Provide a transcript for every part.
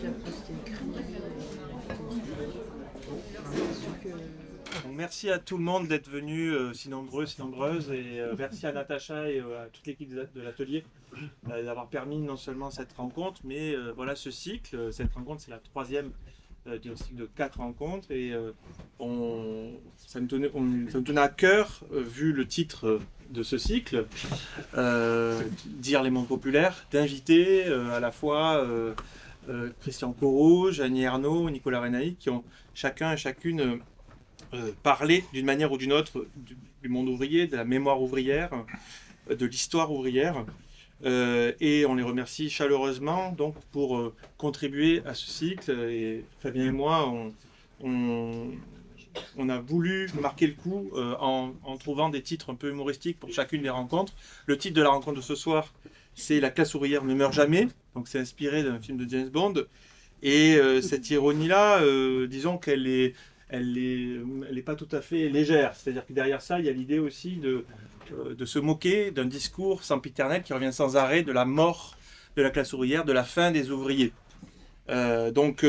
puis après c'était écrit. Donc, merci à tout le monde d'être venu, si nombreux, si nombreuses, et merci à Natacha et à toute l'équipe de l'atelier d'avoir permis non seulement cette rencontre, mais voilà ce cycle. Cette rencontre, c'est la troisième d'un cycle de 4 rencontres, et ça me tenait à cœur, vu le titre de ce cycle, dire les mondes populaires, d'inviter à la fois Christian Corot, Jeannie Ernaux, Nicolas Renaï, qui ont chacun et chacune parlé d'une manière ou d'une autre du monde ouvrier, de la mémoire ouvrière, de l'histoire ouvrière. Et on les remercie chaleureusement donc, pour contribuer à ce cycle. Et Fabien et moi, on a voulu marquer le coup en trouvant des titres un peu humoristiques pour chacune des rencontres. Le titre de la rencontre de ce soir, c'est « La classe ouvrière ne meurt jamais ». Donc c'est inspiré d'un film de James Bond. Et cette ironie-là, disons qu'elle est pas tout à fait légère. C'est-à-dire que derrière ça, il y a l'idée aussi de se moquer d'un discours sempiternel qui revient sans arrêt de la mort de la classe ouvrière, de la fin des ouvriers. Donc,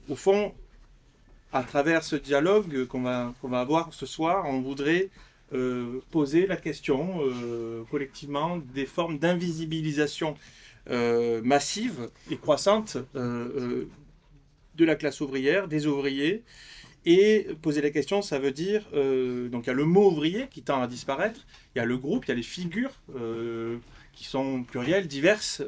au fond, à travers ce dialogue qu'on va avoir ce soir, on voudrait poser la question collectivement des formes d'invisibilisation massive et croissante de la classe ouvrière, des ouvriers. Et poser la question, ça veut dire, donc il y a le mot ouvrier qui tend à disparaître, il y a le groupe, il y a les figures qui sont plurielles, diverses,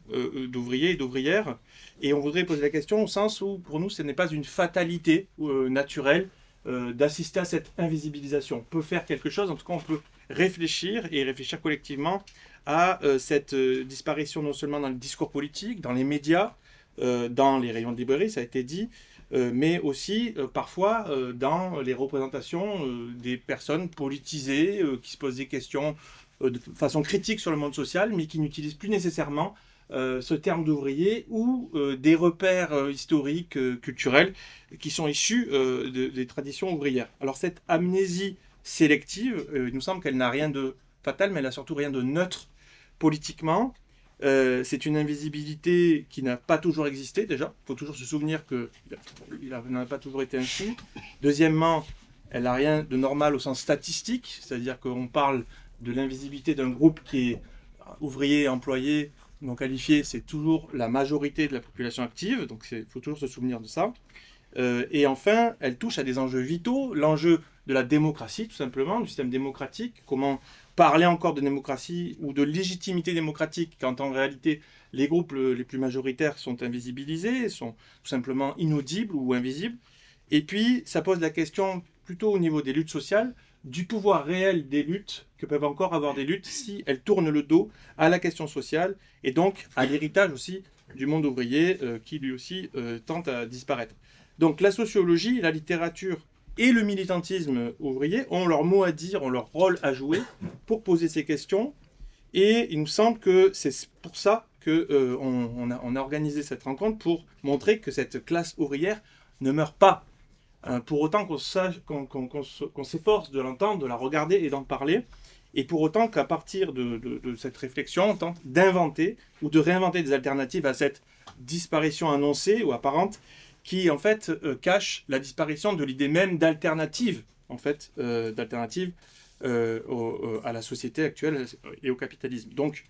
d'ouvriers et d'ouvrières. Et on voudrait poser la question au sens où, pour nous, ce n'est pas une fatalité naturelle d'assister à cette invisibilisation. On peut faire quelque chose, en tout cas on peut réfléchir, et réfléchir collectivement à cette disparition non seulement dans le discours politique, dans les médias, dans les rayons de librairie, ça a été dit, mais aussi parfois dans les représentations des personnes politisées qui se posent des questions de façon critique sur le monde social, mais qui n'utilisent plus nécessairement ce terme d'ouvrier ou des repères historiques, culturels, qui sont issus des traditions ouvrières. Alors cette amnésie sélective, il nous semble qu'elle n'a rien de fatal, mais elle n'a surtout rien de neutre politiquement. C'est une invisibilité qui n'a pas toujours existé déjà. Il faut toujours se souvenir qu'il n'a pas toujours été ainsi. Deuxièmement, elle n'a rien de normal au sens statistique, c'est-à-dire qu'on parle de l'invisibilité d'un groupe qui est ouvrier, employé, non qualifié, c'est toujours la majorité de la population active, donc il faut toujours se souvenir de ça. Et enfin, elle touche à des enjeux vitaux, l'enjeu de la démocratie tout simplement, du système démocratique, comment parler encore de démocratie ou de légitimité démocratique quand en réalité les groupes les plus majoritaires sont invisibilisés, sont tout simplement inaudibles ou invisibles. Et puis ça pose la question plutôt au niveau des luttes sociales, du pouvoir réel des luttes que peuvent encore avoir des luttes si elles tournent le dos à la question sociale et donc à l'héritage aussi du monde ouvrier qui lui aussi tente à disparaître. Donc la sociologie, la littérature et le militantisme ouvrier ont leur mot à dire, ont leur rôle à jouer pour poser ces questions. Et il nous semble que c'est pour ça qu'on a organisé cette rencontre, pour montrer que cette classe ouvrière ne meurt pas. Pour autant qu'on s'efforce de l'entendre, de la regarder et d'en parler. Et pour autant qu'à partir de cette réflexion, on tente d'inventer ou de réinventer des alternatives à cette disparition annoncée ou apparente, qui en fait cache la disparition de l'idée même d'alternative, en fait, à la société actuelle et au capitalisme. Donc,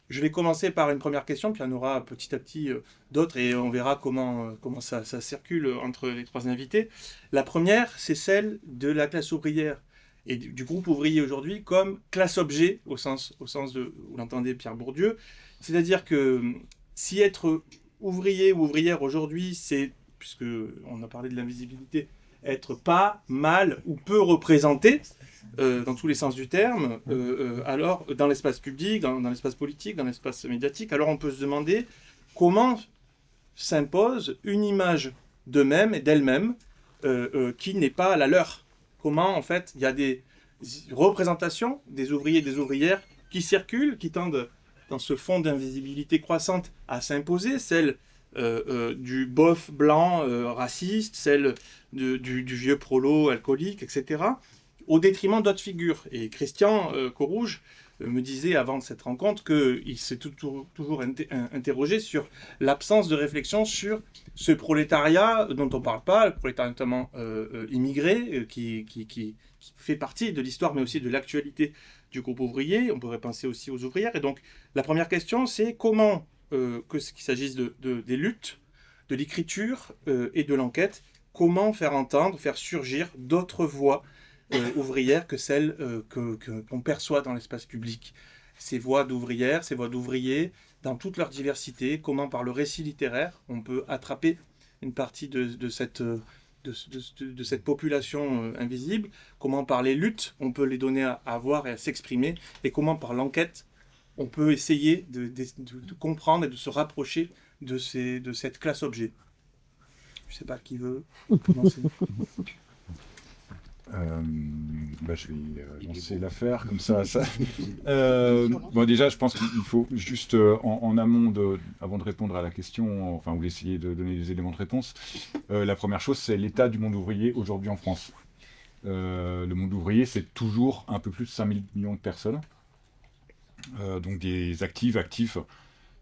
je vais commencer par une première question, puis il y en aura petit à petit d'autres, et on verra comment ça circule entre les trois invités. La première, c'est celle de la classe ouvrière et du groupe ouvrier aujourd'hui comme classe-objet, au sens où l'entendait Pierre Bourdieu. C'est-à-dire que si être ouvrier ou ouvrière aujourd'hui, c'est, puisqu'on a parlé de l'invisibilité, être pas, mal ou peu représenté, dans tous les sens du terme, alors dans l'espace public, dans l'espace politique, dans l'espace médiatique, alors on peut se demander comment s'impose une image d'eux-mêmes et d'elles-mêmes qui n'est pas la leur. Comment en fait il y a des représentations des ouvriers et des ouvrières qui circulent, qui tendent dans ce fond d'invisibilité croissante à s'imposer, celle du bof blanc raciste, celle du vieux prolo alcoolique, etc., au détriment d'autres figures. Et Christian Corouge me disait avant cette rencontre qu'il s'est toujours interrogé sur l'absence de réflexion sur ce prolétariat dont on ne parle pas, le prolétariat notamment immigré, qui fait partie de l'histoire mais aussi de l'actualité du groupe ouvrier. On pourrait penser aussi aux ouvrières. Et donc la première question, c'est comment, qu'il s'agisse des luttes, de l'écriture et de l'enquête, comment faire entendre, faire surgir d'autres voix ouvrières que celles qu'on perçoit dans l'espace public. Ces voix d'ouvrières, ces voix d'ouvriers, dans toute leur diversité, comment par le récit littéraire, on peut attraper une partie de cette population invisible, comment par les luttes, on peut les donner à voir et à s'exprimer, et comment par l'enquête, on peut essayer de comprendre et de se rapprocher de cette classe-objet. Je ne sais pas qui veut commencer. Je vais lancer l'affaire comme ça. Déjà, je pense qu'il faut juste en amont, avant de répondre à la question, enfin, ou d'essayer de donner des éléments de réponse, la première chose, c'est l'état du monde ouvrier aujourd'hui en France. Le monde ouvrier, c'est toujours un peu plus de 5 millions de personnes. Donc des actifs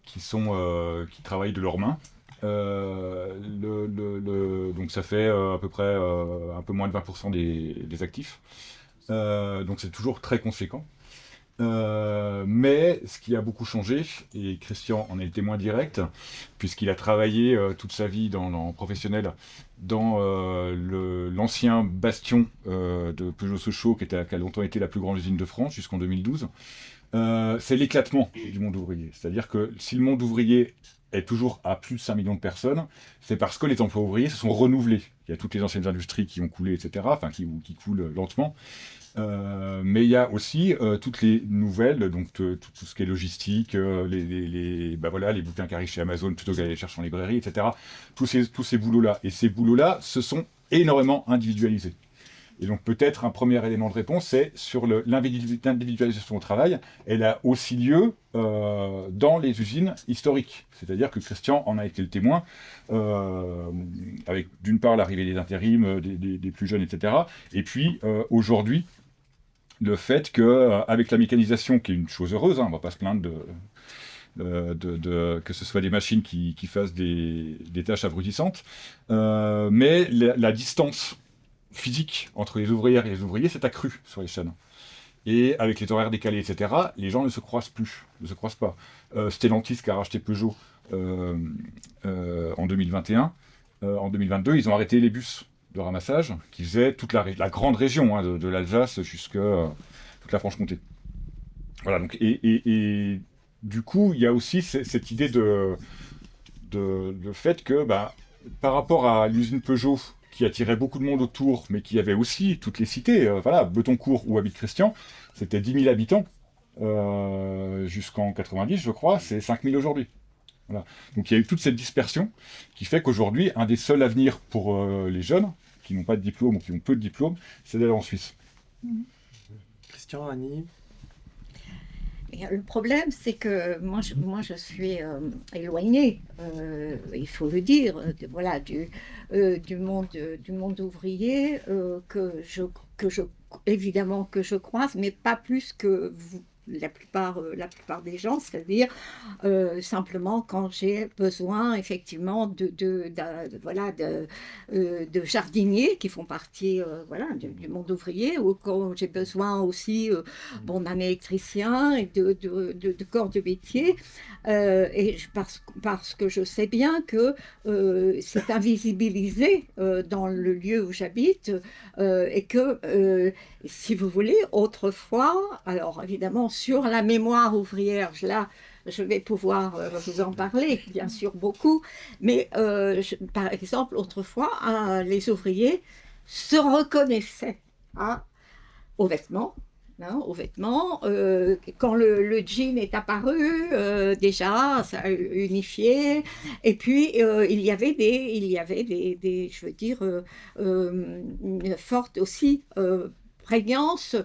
qui travaillent de leurs mains. Donc ça fait à peu près un peu moins de 20% des actifs. Donc c'est toujours très conséquent. Mais ce qui a beaucoup changé, et Christian en est le témoin direct, puisqu'il a travaillé toute sa vie en professionnel dans l'ancien bastion de Peugeot-Sochaux, qui a longtemps été la plus grande usine de France jusqu'en 2012, c'est l'éclatement du monde ouvrier. C'est-à-dire que si le monde ouvrier est toujours à plus de 5 millions de personnes, c'est parce que les emplois ouvriers se sont renouvelés. Il y a toutes les anciennes industries qui ont coulé, etc., enfin qui coulent lentement. Mais il y a aussi toutes les nouvelles, donc tout ce qui est logistique, les bouquins qui arrivent chez Amazon plutôt qu'aller les chercher en librairie, etc. Tous ces boulots-là. Et ces boulots-là se sont énormément individualisés. Et donc peut-être un premier élément de réponse, c'est sur l'individualisation au travail. Elle a aussi lieu dans les usines historiques. C'est-à-dire que Christian en a été le témoin, avec d'une part l'arrivée des intérims, des plus jeunes, etc. Et puis aujourd'hui, le fait qu'avec la mécanisation, qui est une chose heureuse, on ne va pas se plaindre que ce soit des machines qui fassent des tâches abrutissantes, mais la distance physique entre les ouvrières et les ouvriers s'est accrue sur les chaînes. Et avec les horaires décalés, etc., les gens ne se croisent pas. Stellantis, qui a racheté Peugeot en 2021, en 2022, ils ont arrêté les bus de ramassage qui faisaient toute la grande région de l'Alsace jusqu'à toute la Franche-Comté. Voilà, donc, et du coup, il y a aussi cette idée de fait que, par rapport à l'usine Peugeot, qui attirait beaucoup de monde autour, mais qui avait aussi toutes les cités, Betoncourt où habite Christian, c'était 10 000 habitants jusqu'en 90, je crois, c'est 5 000 aujourd'hui. Voilà. Donc il y a eu toute cette dispersion qui fait qu'aujourd'hui, un des seuls avenirs pour les jeunes, qui n'ont pas de diplôme ou qui ont peu de diplôme, c'est d'aller en Suisse. Christian, Annie. Le problème, c'est que moi, je suis éloignée, il faut le dire, du monde ouvrier évidemment que je croise, mais pas plus que vous. La plupart des gens, c'est-à-dire simplement quand j'ai besoin effectivement de jardiniers qui font partie du monde ouvrier, ou quand j'ai besoin aussi d'un électricien et de corps de métier, parce que je sais bien que c'est invisibilisé dans le lieu où j'habite, et que si vous voulez, autrefois, alors évidemment sur la mémoire ouvrière, là je vais pouvoir vous en parler, bien sûr beaucoup, mais par exemple, autrefois, les ouvriers se reconnaissaient aux vêtements. Quand le jean est apparu, déjà, ça a unifié. Et puis, il y avait des je veux dire, une forte aussi prégnance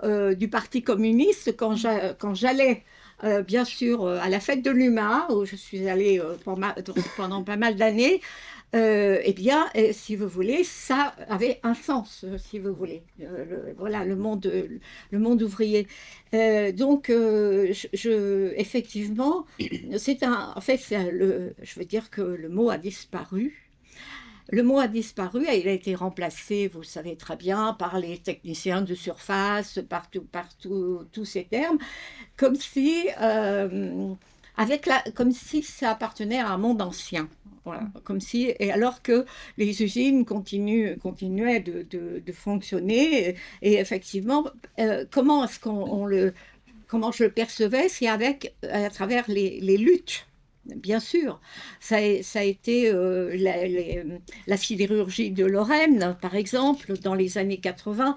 du Parti communiste quand j'allais bien sûr à la fête de l'UMA, où je suis allée pendant pas mal d'années. eh bien, si vous voulez, ça avait un sens, si vous voulez. Voilà, le monde ouvrier. Donc, effectivement, en fait, je veux dire que le mot a disparu. Le mot a disparu et il a été remplacé, vous le savez très bien, par les techniciens de surface, par tous ces termes, comme si, comme si ça appartenait à un monde ancien. Voilà, comme si, et alors que les usines continuaient de fonctionner, et effectivement, comment je le percevais, c'est à travers les luttes. Bien sûr, ça a été la sidérurgie de Lorraine, par exemple, dans les années 80.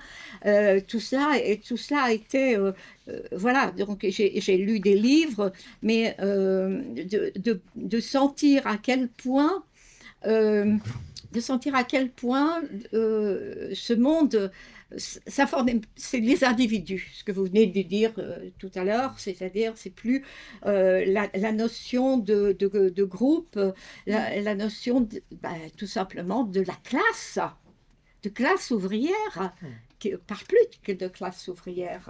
Tout cela a été, voilà, donc j'ai lu des livres, mais de sentir à quel point ce monde, c'est les individus, ce que vous venez de dire tout à l'heure, c'est-à-dire c'est plus la notion de groupe, la notion tout simplement de la classe, de classe ouvrière, qui ne parle plus que de classe ouvrière.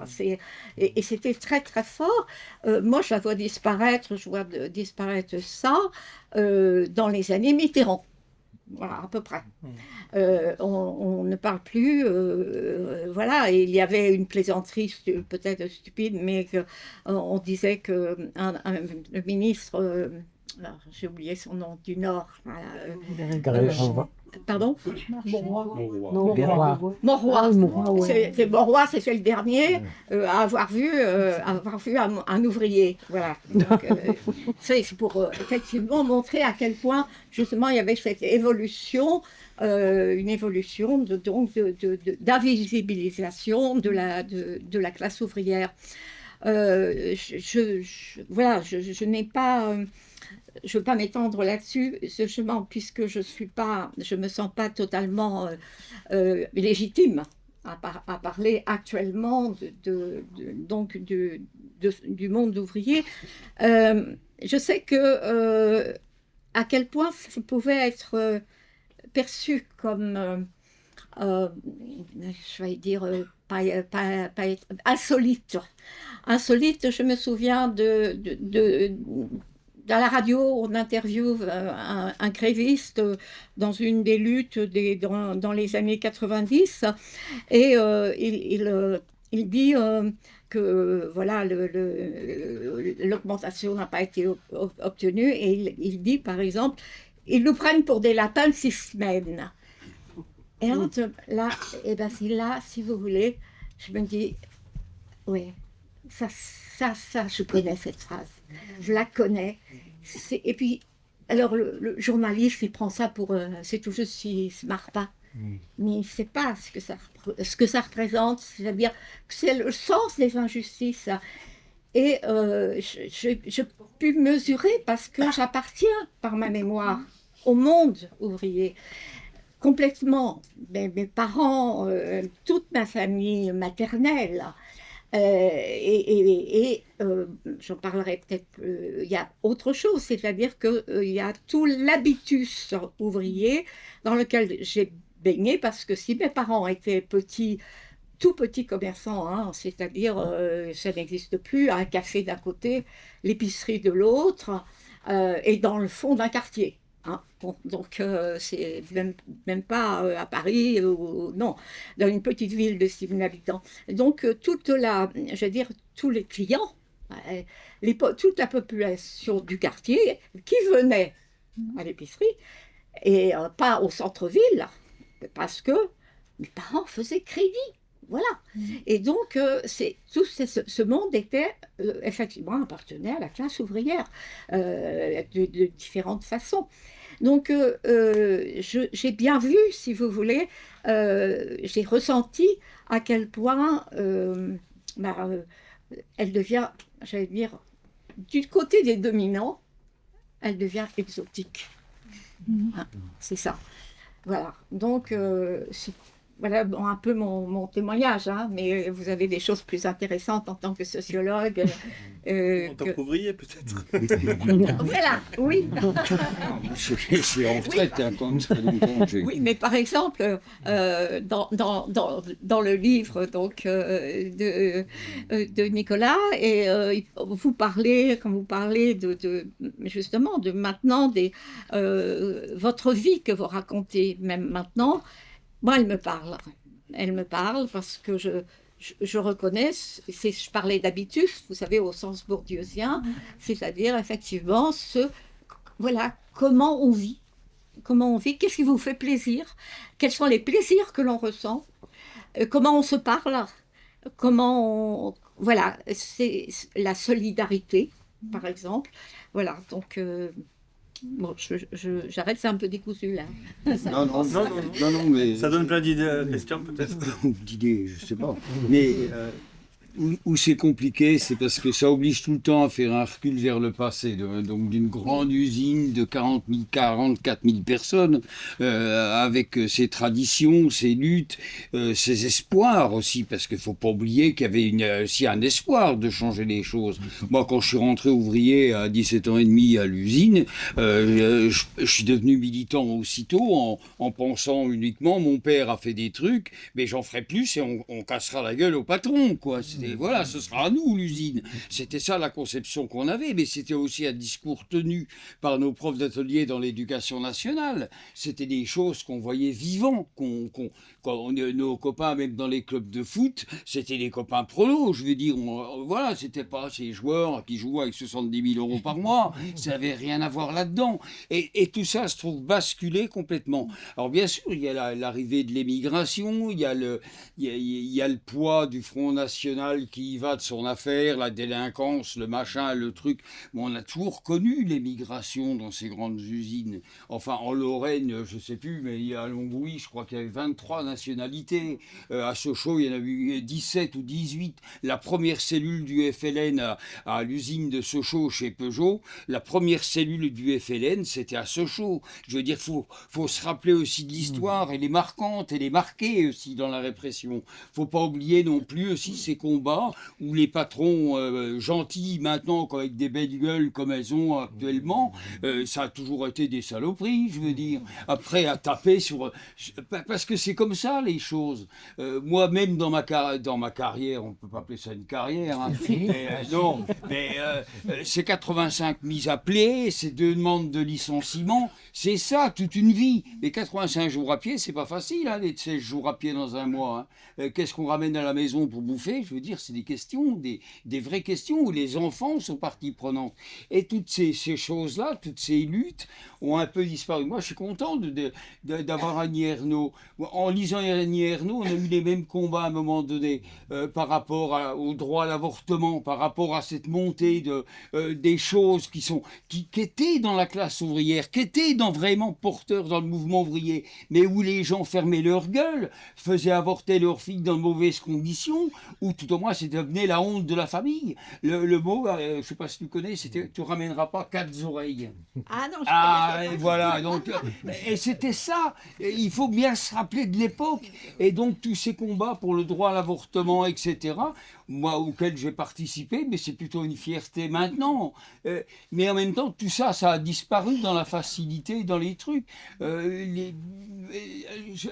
Et c'était très très fort. Moi, je vois disparaître ça dans les années Mitterrand. Voilà, à peu près. On ne parle plus, voilà, et il y avait une plaisanterie peut-être stupide, mais on disait que le ministre, j'ai oublié son nom, du Nord, voilà, pardon, Mauroy. Mauroy. C'était le dernier à avoir vu un ouvrier. Voilà. Donc, c'est pour effectivement montrer à quel point justement il y avait cette évolution, une évolution d'invisibilisation de la classe ouvrière. Voilà, je n'ai pas. Je ne veux pas m'étendre là-dessus, puisque je me sens pas totalement légitime à parler actuellement du monde ouvrier. Je sais que à quel point ça pouvait être perçu comme, je vais dire, pas insolite. Insolite, je me souviens dans la radio, on interviewe un gréviste dans une des luttes dans les années 90 et il dit que voilà, l'augmentation n'a pas été obtenue et il dit par exemple, ils nous prennent pour des lapins de 6 semaines. Et là, et ben c'est là, si vous voulez, je me dis, oui, ça, je connais cette phrase. Je la connais. Et puis, alors le journaliste, il prend ça pour... c'est tout juste s'il ne se marre pas. Mais il ne sait pas ce que ça représente. C'est-à-dire que c'est le sens des injustices. Et je peux mesurer parce que j'appartiens, par ma mémoire, au monde ouvrier. Complètement. Mes parents, toute ma famille maternelle... j'en parlerai peut-être, il y a autre chose, c'est-à-dire qu'il y a tout l'habitus ouvrier dans lequel j'ai baigné, parce que si mes parents étaient tout petits commerçants, hein, c'est-à-dire ça n'existe plus, un café d'un côté, l'épicerie de l'autre, et dans le fond d'un quartier. Hein. Bon, donc, c'est même pas à Paris, non, dans une petite ville de 6 000 habitants. Donc, je veux dire, tous les clients, toute la population du quartier qui venait à l'épicerie, et pas au centre-ville, parce que mes parents faisaient crédit. Voilà. Et donc, ce monde était, effectivement, appartenait à la classe ouvrière de différentes façons. Donc, j'ai bien vu, si vous voulez, j'ai ressenti à quel point elle devient, j'allais dire, du côté des dominants, elle devient exotique. Hein, c'est ça. Voilà. Donc, voilà bon, un peu mon témoignage, hein, mais vous avez des choses plus intéressantes en tant que sociologue. En tant qu'ouvrier, peut-être. Voilà, oui. Je suis en retraite, hein, comme ça fait longtemps que j'ai... Oui, mais par exemple, dans le livre donc, de Nicolas, et vous parlez, quand vous parlez justement de maintenant, votre vie que vous racontez même maintenant, moi, elle me parle. Elle me parle parce que je reconnais, je parlais d'habitus, vous savez, au sens bourdieusien, c'est-à-dire effectivement voilà, comment on vit. Comment on vit, qu'est-ce qui vous fait plaisir, quels sont les plaisirs que l'on ressent, comment on se parle, voilà, c'est la solidarité, par exemple. Voilà, donc, bon, j'arrête, c'est un peu décousu, là. Non, mais... Ça donne plein d'idées, Christian, peut-être. D'idées, je sais pas. Mais où c'est compliqué, c'est parce que ça oblige tout le temps à faire un recul vers le passé. Donc d'une grande usine de 44 000 personnes, avec ses traditions, ses luttes, ses espoirs aussi, parce qu'il ne faut pas oublier qu'il y avait aussi un espoir de changer les choses. Moi, quand je suis rentré ouvrier à 17 ans et demi à l'usine, je suis devenu militant aussitôt en pensant uniquement, mon père a fait des trucs, mais j'en ferai plus et on cassera la gueule au patron, quoi. Voilà, ce sera à nous l'usine. C'était ça la conception qu'on avait, mais c'était aussi un discours tenu par nos profs d'atelier dans l'éducation nationale. C'était des choses qu'on voyait vivants, nos copains, même dans les clubs de foot, c'était des copains prolos, je veux dire, voilà, c'était pas ces joueurs qui jouaient avec 70 000 euros par mois, ça n'avait rien à voir là-dedans. Et tout ça se trouve basculé complètement. Alors bien sûr, il y a l'arrivée de l'émigration, il y a le poids du Front National qui y va de son affaire, la délinquance, le machin, le truc. Mais on a toujours connu l'émigration dans ces grandes usines. Enfin, en Lorraine, je ne sais plus, mais à Longwy, je crois qu'il y avait 23 nationalités. À Sochaux, il y en a eu 17 ou 18. La première cellule du FLN à l'usine de Sochaux chez Peugeot, la première cellule du FLN, c'était à Sochaux. Je veux dire, faut se rappeler aussi de l'histoire, elle est marquante, elle est marquée aussi dans la répression. Faut pas oublier non plus aussi ces combats où les patrons gentils maintenant, avec des belles gueules comme elles ont actuellement, ça a toujours été des saloperies, je veux dire. Après, à taper sur... Parce que c'est comme ça, les choses. Moi-même, dans ma carrière, on ne peut pas appeler ça une carrière, hein, non, mais c'est 85 mises à plaies, c'est 2 demandes de licenciement, c'est ça, toute une vie. Mais 85 jours à pied, c'est pas facile, hein, d'être 16 jours à pied dans un mois. Hein. Qu'est-ce qu'on ramène à la maison pour bouffer? Je veux dire, c'est des questions, des vraies questions où les enfants sont partie prenante. Et toutes ces choses-là, toutes ces luttes ont un peu disparu. Moi, je suis content d'avoir Annie Ernaux. En lisant Annie Ernaux, on a eu les mêmes combats à un moment donné par rapport au droit à l'avortement, par rapport à cette montée des choses qui étaient dans la classe ouvrière, qui étaient vraiment porteurs dans le mouvement ouvrier, mais où les gens fermaient leur gueule, faisaient avorter leurs filles dans de mauvaises conditions, ou tout au moins ça devenait la honte de la famille. Le mot, je ne sais pas si tu connais, c'était « tu ramèneras pas 4 oreilles ». Ah non, je et voilà, donc, et c'était ça, il faut bien se rappeler de l'époque, et donc tous ces combats pour le droit à l'avortement, etc., moi auquel j'ai participé, mais c'est plutôt une fierté maintenant, mais en même temps tout ça, ça a disparu dans la facilité, dans les trucs.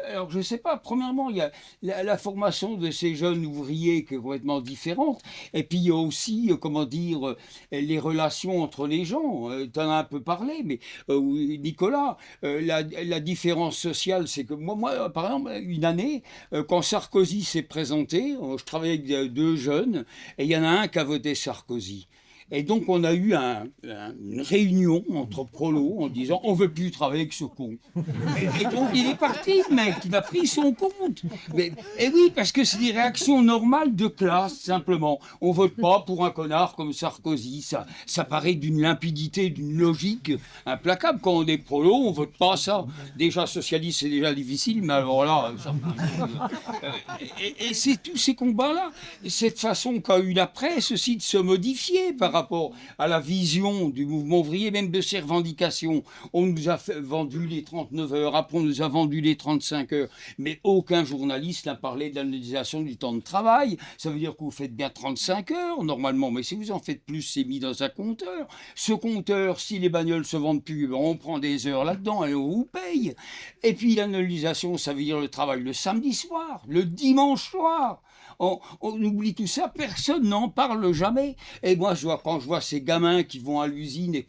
Alors je sais pas, premièrement il y a la formation de ces jeunes ouvriers qui est complètement différente, et puis il y a aussi, comment dire, les relations entre les gens, tu en as un peu parlé, mais Nicolas, la différence sociale, c'est que moi par exemple, une année, quand Sarkozy s'est présenté, je travaillais avec 2 jeunes, et il y en a un qui a voté Sarkozy. Et donc on a eu une réunion entre prolos en disant on veut plus travailler avec ce con. Et donc il est parti, le mec, il a pris son compte. Et oui, parce que c'est des réactions normales de classe, simplement. On vote pas pour un connard comme Sarkozy, ça paraît d'une limpidité, d'une logique implacable. Quand on est prolo, on vote pas ça. Déjà socialiste, c'est déjà difficile, mais alors là... et c'est tous ces combats-là, cette façon qu'a eu la presse aussi de se modifier par rapport à la vision du mouvement ouvrier, même de ses revendications. On nous a vendu les 39 heures, après on nous a vendu les 35 heures, mais aucun journaliste n'a parlé de l'annualisation du temps de travail. Ça veut dire que vous faites bien 35 heures normalement, mais si vous en faites plus, c'est mis dans un compteur. Ce compteur, si les bagnoles se vendent plus, on prend des heures là-dedans et on vous paye. Et puis l'annualisation, ça veut dire le travail le samedi soir, le dimanche soir. On oublie tout ça, personne n'en parle jamais. Et moi, quand je vois ces gamins qui vont à l'usine et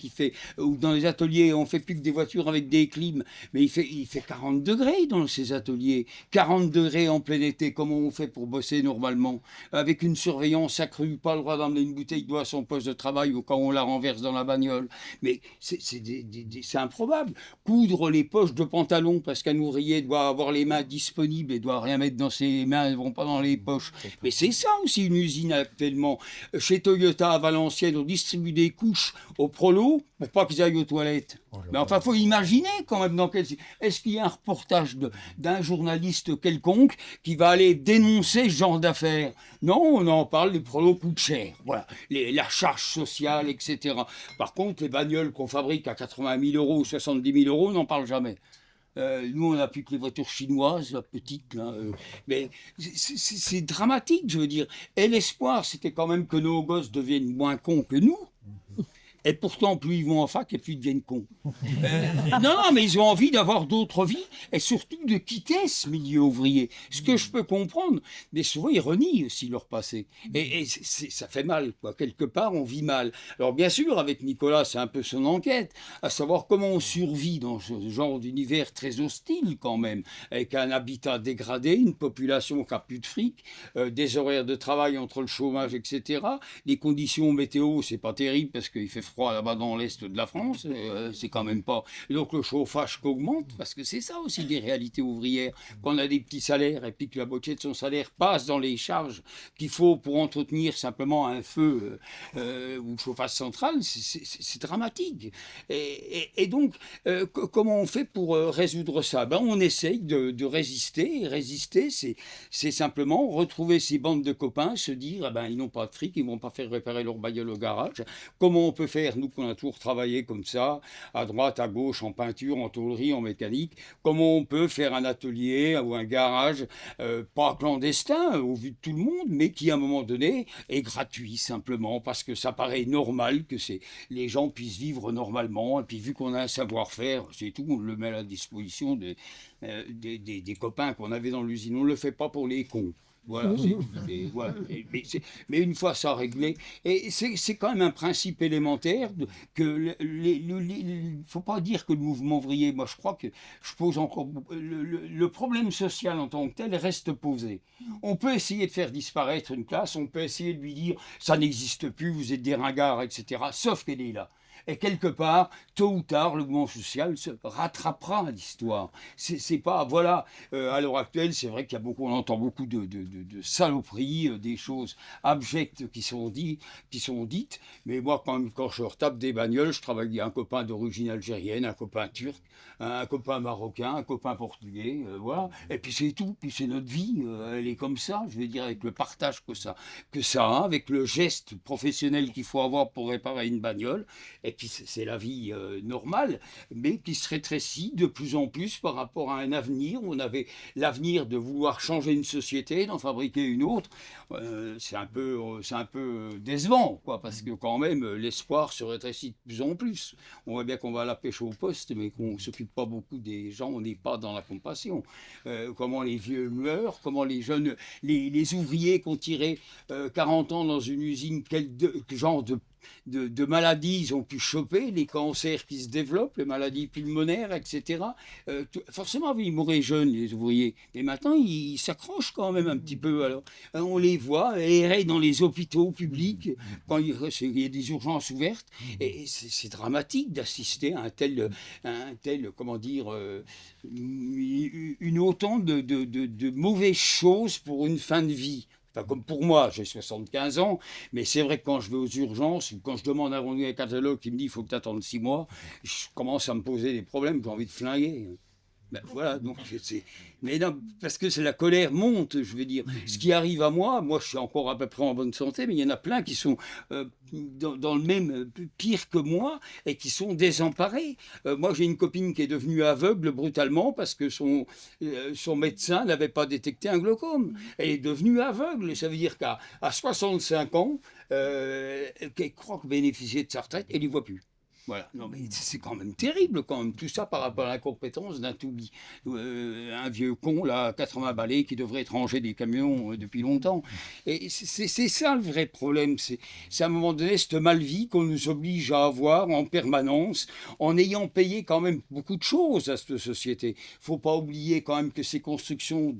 ou dans les ateliers, on fait plus que des voitures avec des clims, mais il fait 40 degrés dans ces ateliers, 40 degrés en plein été. Comment on fait pour bosser normalement? Avec une surveillance accrue, pas le droit d'emmener une bouteille d'eau à son poste de travail ou quand on la renverse dans la bagnole. Mais c'est improbable. Coudre les poches de pantalon parce qu'un ouvrier doit avoir les mains disponibles et doit rien mettre dans ses mains, elles ne vont pas dans les poches. Mais c'est ça aussi une usine actuellement. Chez Toyota à Valenciennes, on distribue des couches aux prolos pour pas qu'ils aillent aux toilettes. Mais enfin, il faut imaginer quand même est-ce qu'il y a un reportage d'un journaliste quelconque qui va aller dénoncer ce genre d'affaires? Non, on en parle, les prolos coûtent cher. Voilà, la charge sociale, etc. Par contre, les bagnoles qu'on fabrique à 80 000 euros ou 70 000 euros, on n'en parle jamais. Nous, on n'a plus que les voitures chinoises, la petite, là. Mais c'est dramatique, je veux dire. Et l'espoir, c'était quand même que nos gosses deviennent moins cons que nous. Et pourtant, plus ils vont en fac et plus ils deviennent cons. Non, mais ils ont envie d'avoir d'autres vies et surtout de quitter ce milieu ouvrier. Ce que je peux comprendre, mais souvent ils renient aussi leur passé. Et ça fait mal, quoi. Quelque part, on vit mal. Alors bien sûr, avec Nicolas, c'est un peu son enquête, à savoir comment on survit dans ce genre d'univers très hostile quand même, avec un habitat dégradé, une population qui n'a plus de fric, des horaires de travail entre le chômage, etc. Les conditions météo, c'est pas terrible parce qu'il fait froid là-bas dans l'est de la France, c'est quand même pas... Et donc le chauffage qu'augmente, parce que c'est ça aussi des réalités ouvrières, qu'on a des petits salaires et puis que la moitié de son salaire passe dans les charges qu'il faut pour entretenir simplement un feu ou chauffage central, c'est dramatique. Et donc, comment on fait pour résoudre ça? On essaye de résister, et résister, c'est simplement retrouver ces bandes de copains, se dire, ils n'ont pas de fric, ils ne vont pas faire réparer leur bagnole au garage. Comment on peut faire, nous, qu'on a toujours travaillé comme ça, à droite, à gauche, en peinture, en tôlerie, en mécanique, comment on peut faire un atelier ou un garage, pas clandestin au vu de tout le monde, mais qui, à un moment donné, est gratuit, simplement, parce que ça paraît normal que les gens puissent vivre normalement, et puis vu qu'on a un savoir-faire, c'est tout, on le met à la disposition des copains qu'on avait dans l'usine. On ne le fait pas pour les cons. Voilà, voilà. Mais une fois ça réglé, et c'est quand même un principe élémentaire que il ne faut pas dire que le mouvement ouvrier, moi je crois que je pose encore le problème social en tant que tel reste posé. On peut essayer de faire disparaître une classe, on peut essayer de lui dire ça n'existe plus, vous êtes des ringards, etc. Sauf qu'elle est là. Et quelque part, tôt ou tard, le mouvement social se rattrapera à l'histoire. C'est pas, voilà, à l'heure actuelle, c'est vrai qu'il y a on entend beaucoup de saloperies, des choses abjectes qui sont dites. Mais moi, quand je retape des bagnoles, je travaille avec un copain d'origine algérienne, un copain turc, un copain marocain, un copain portugais, voilà. Et puis c'est tout, puis c'est notre vie, elle est comme ça, je veux dire, avec le partage que ça a, avec le geste professionnel qu'il faut avoir pour réparer une bagnole. Et puis c'est la vie normale, mais qui se rétrécit de plus en plus par rapport à un avenir. On avait l'avenir de vouloir changer une société, d'en fabriquer une autre. C'est un peu décevant, quoi, parce que quand même l'espoir se rétrécit de plus en plus. On voit bien qu'on va à la pêche au poste, mais qu'on ne s'occupe pas beaucoup des gens, on n'est pas dans la compassion. Comment les vieux meurent, comment les jeunes, les ouvriers qui ont tiré 40 ans dans une usine, quel genre de maladies ils ont pu choper, les cancers qui se développent, les maladies pulmonaires, etc. Forcément, ils mouraient jeunes, les ouvriers. Mais maintenant, ils s'accrochent quand même un petit peu. Alors, on les voit errer dans les hôpitaux publics quand il y a des urgences ouvertes. Et c'est dramatique d'assister à un tel comment dire, une autant de mauvaises choses pour une fin de vie. Enfin, comme pour moi, j'ai 75 ans, mais c'est vrai que quand je vais aux urgences, ou quand je demande un rendez-vous catalogue qui me dit qu'il faut que tu attendes 6 mois, je commence à me poser des problèmes, j'ai envie de flinguer. Ben voilà, donc mais non, parce que c'est la colère monte, je veux dire. Ce qui arrive à moi je suis encore à peu près en bonne santé, mais il y en a plein qui sont dans le même pire que moi et qui sont désemparés. Moi, j'ai une copine qui est devenue aveugle brutalement parce que son médecin n'avait pas détecté un glaucome. Elle est devenue aveugle. Ça veut dire qu'à 65 ans, qu'elle croit bénéficier de sa retraite, elle n'y voit plus. Voilà, non mais c'est quand même terrible quand même, tout ça par rapport à l'incompétence d'un toubib. Un vieux con là, 80 balais, qui devrait être rangé des camions depuis longtemps. Et c'est ça le vrai problème, c'est à un moment donné cette mal-vie qu'on nous oblige à avoir en permanence, en ayant payé quand même beaucoup de choses à cette société. Faut pas oublier quand même que ces constructions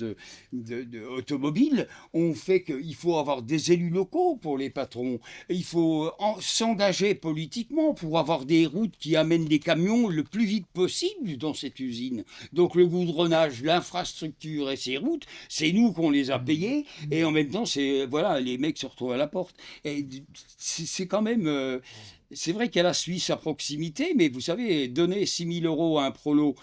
automobiles ont fait qu'il faut avoir des élus locaux pour les patrons, il faut s'engager politiquement pour avoir des routes qui amènent les camions le plus vite possible dans cette usine. Donc le goudronnage, l'infrastructure et ces routes, c'est nous qu'on les a payées et en même temps, voilà, les mecs se retrouvent à la porte. Et c'est quand même... c'est vrai qu'il y a la Suisse à proximité, mais vous savez, donner 6 000 € à un prolo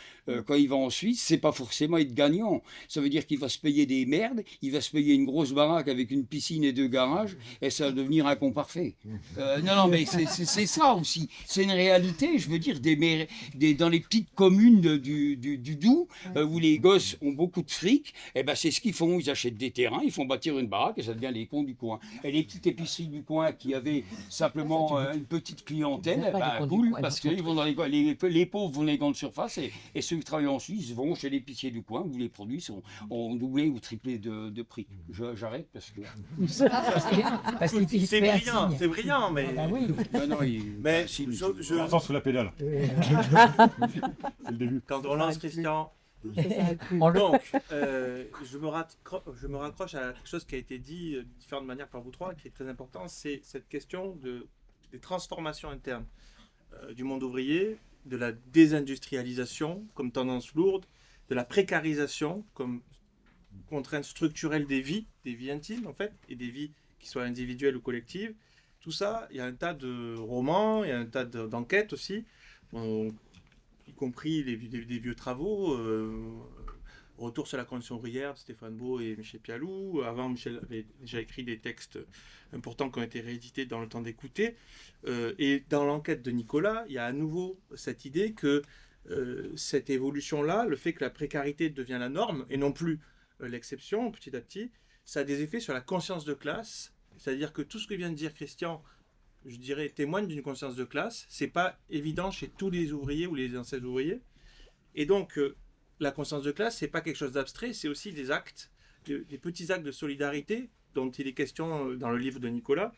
quand il va en Suisse, c'est pas forcément être gagnant. Ça veut dire qu'il va se payer des merdes, il va se payer une grosse baraque avec une piscine et 2 garages, et ça va devenir un con parfait. Non, mais c'est ça aussi. C'est une réalité, je veux dire, dans les petites communes du Doubs, où les gosses ont beaucoup de fric, et ben c'est ce qu'ils font. Ils achètent des terrains, ils font bâtir une baraque, et ça devient les cons du coin. Et les petites épiceries du coin qui avaient simplement une petite clientèle, cool, parce que vont dans les pauvres vont dans les grandes surfaces et ceux qui travaillent en Suisse vont chez l'épicier du coin où les produits ont doublé ou triplé de prix. J'arrête parce que... C'est brillant, mais... Ah oui. Non, mais Attends sous la pédale. C'est le début. quand on lance Christian... Donc, je me raccroche à quelque chose qui a été dit de différentes manières par vous trois, qui est très important, c'est cette question des transformations internes du monde ouvrier, de la désindustrialisation comme tendance lourde, de la précarisation comme contrainte structurelle des vies intimes en fait, et des vies qui soient individuelles ou collectives. Tout ça, il y a un tas de romans, il y a un tas d'enquêtes aussi, y compris des vieux travaux. Retour sur la condition ouvrière de Stéphane Beau et Michel Pialou. Avant, Michel avait déjà écrit des textes importants qui ont été réédités dans le temps d'écouter. Et dans l'enquête de Nicolas, il y a à nouveau cette idée que cette évolution-là, le fait que la précarité devient la norme et non plus l'exception petit à petit, ça a des effets sur la conscience de classe. C'est-à-dire que tout ce que vient de dire Christian, je dirais, témoigne d'une conscience de classe. C'est pas évident chez tous les ouvriers ou les anciens ouvriers. Et donc... la conscience de classe, c'est pas quelque chose d'abstrait, c'est aussi des actes, des petits actes de solidarité dont il est question dans le livre de Nicolas.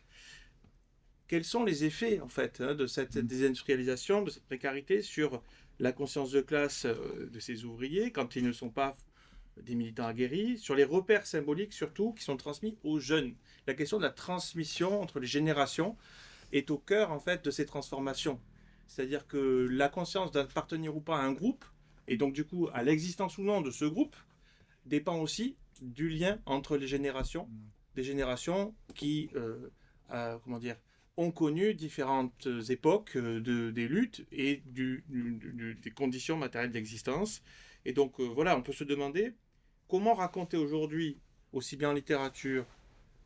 Quels sont les effets, en fait, de cette désindustrialisation, de cette précarité sur la conscience de classe de ces ouvriers, quand ils ne sont pas des militants aguerris, sur les repères symboliques, surtout, qui sont transmis aux jeunes. La question de la transmission entre les générations est au cœur, en fait, de ces transformations. C'est-à-dire que la conscience d'appartenir ou pas à un groupe, et donc, du coup, à l'existence ou non de ce groupe, dépend aussi du lien entre les générations. Des générations qui ont connu différentes époques des luttes et des conditions matérielles d'existence. Et donc, voilà, on peut se demander comment raconter aujourd'hui, aussi bien en littérature,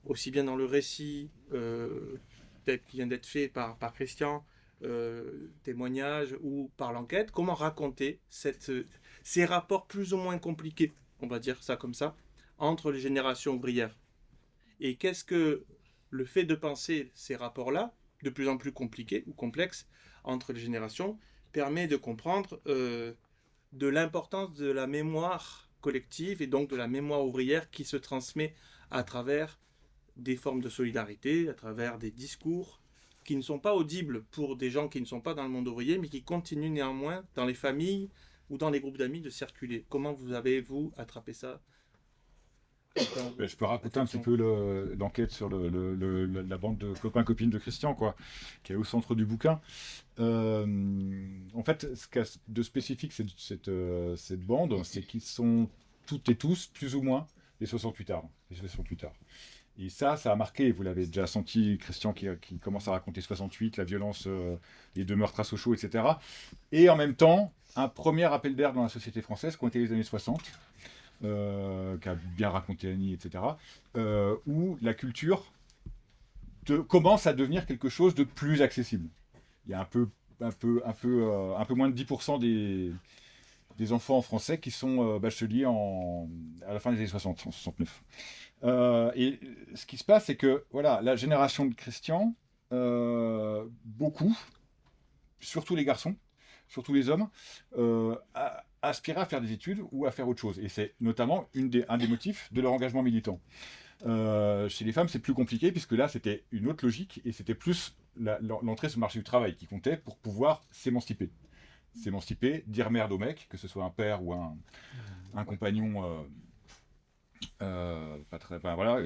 aussi bien dans le récit, peut-être qui vient d'être fait par Christian, témoignages ou par l'enquête, comment raconter ces rapports plus ou moins compliqués, on va dire ça comme ça, entre les générations ouvrières. Et qu'est-ce que le fait de penser ces rapports-là, de plus en plus compliqués ou complexes, entre les générations, permet de comprendre de l'importance de la mémoire collective et donc de la mémoire ouvrière qui se transmet à travers des formes de solidarité, à travers des discours, qui ne sont pas audibles pour des gens qui ne sont pas dans le monde ouvrier, mais qui continuent néanmoins dans les familles ou dans les groupes d'amis de circuler. Comment vous avez-vous attrapé ça ? Je peux raconter un petit peu l'enquête sur la bande de copains-copines de Christian, quoi, qui est au centre du bouquin. En fait, ce qu'il y a de spécifique, cette bande, c'est qu'ils sont toutes et tous, plus ou moins, les 68ards. Et ça a marqué, vous l'avez déjà senti, Christian qui commence à raconter 68, la violence, les 2 meurtres à Sochaux, etc. Et en même temps, un premier appel d'air dans la société française, qui ont été les années 60, qu'a bien raconté Annie, etc., où la culture commence à devenir quelque chose de plus accessible. Il y a un peu moins de 10% des enfants français qui sont bacheliers à la fin des années 60, en 69. Et ce qui se passe, c'est que voilà, la génération de Christian, beaucoup, surtout les garçons, surtout les hommes, aspiraient à faire des études ou à faire autre chose. Et c'est notamment un des motifs de leur engagement militant. Chez les femmes, c'est plus compliqué, puisque là, c'était une autre logique, et c'était plus l'entrée sur le marché du travail qui comptait pour pouvoir s'émanciper. Dire merde au mec, que ce soit un père ou un compagnon pas très... Enfin, voilà.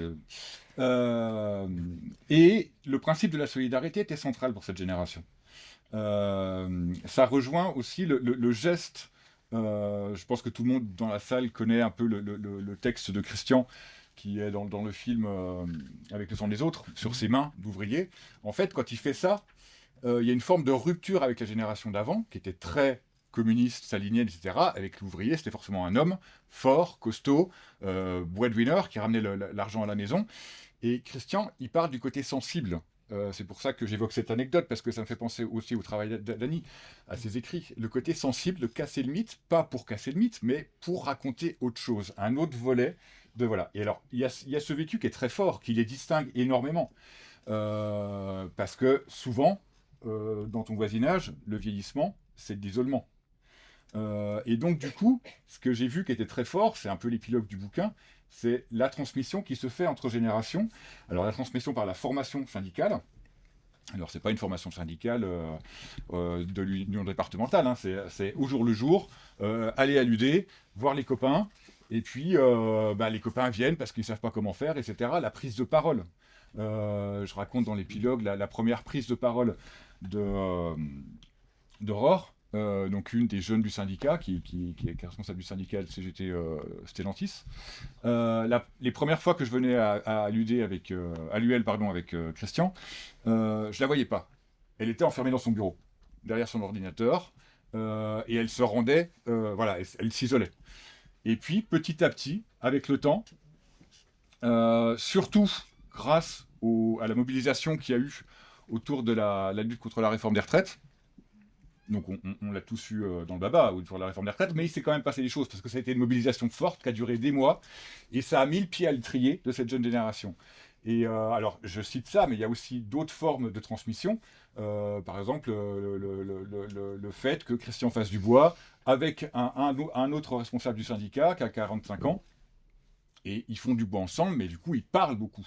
Et le principe de la solidarité était central pour cette génération. Ça rejoint aussi le geste. Je pense que tout le monde dans la salle connaît un peu le texte de Christian qui est dans le film Avec le sang des autres, sur ses mains d'ouvrier. En fait, quand il fait ça, il y a une forme de rupture avec la génération d'avant, qui était très communiste, stalinienne, etc. Avec l'ouvrier, c'était forcément un homme fort, costaud, breadwinner, qui ramenait l'argent à la maison. Et Christian, il part du côté sensible. C'est pour ça que j'évoque cette anecdote, parce que ça me fait penser aussi au travail d'Annie, à ses écrits. Le côté sensible de casser le mythe, pas pour casser le mythe, mais pour raconter autre chose, un autre volet de voilà. Et alors, il y a ce vécu qui est très fort, qui les distingue énormément. Parce que souvent, dans ton voisinage, le vieillissement, c'est de l'isolement. Et donc, du coup, ce que j'ai vu qui était très fort, c'est un peu l'épilogue du bouquin, c'est la transmission qui se fait entre générations. Alors, la transmission par la formation syndicale. Alors, c'est pas une formation syndicale de l'union départementale, hein, c'est au jour le jour, aller à l'UD, voir les copains, et puis les copains viennent parce qu'ils savent pas comment faire, etc. La prise de parole. Je raconte dans l'épilogue la première prise de parole d'Aurore, donc une des jeunes du syndicat, qui est responsable du syndicat CGT Stellantis. Les premières fois que je venais à l'UD à l'UL avec Christian, je la voyais pas. Elle était enfermée dans son bureau, derrière son ordinateur, et elle se rendait, elle s'isolait. Et puis, petit à petit, avec le temps, surtout grâce à la mobilisation qu'il y a eu autour de la lutte contre la réforme des retraites, donc on l'a tous eu dans le baba autour de la réforme des retraites, mais il s'est quand même passé des choses, parce que ça a été une mobilisation forte qui a duré des mois, et ça a mis le pied à l'étrier de cette jeune génération. Et alors, je cite ça, mais il y a aussi d'autres formes de transmission. Par exemple, le fait que Christian fasse du bois avec un autre responsable du syndicat qui a 45 ans, et ils font du bois ensemble, mais du coup, ils parlent beaucoup.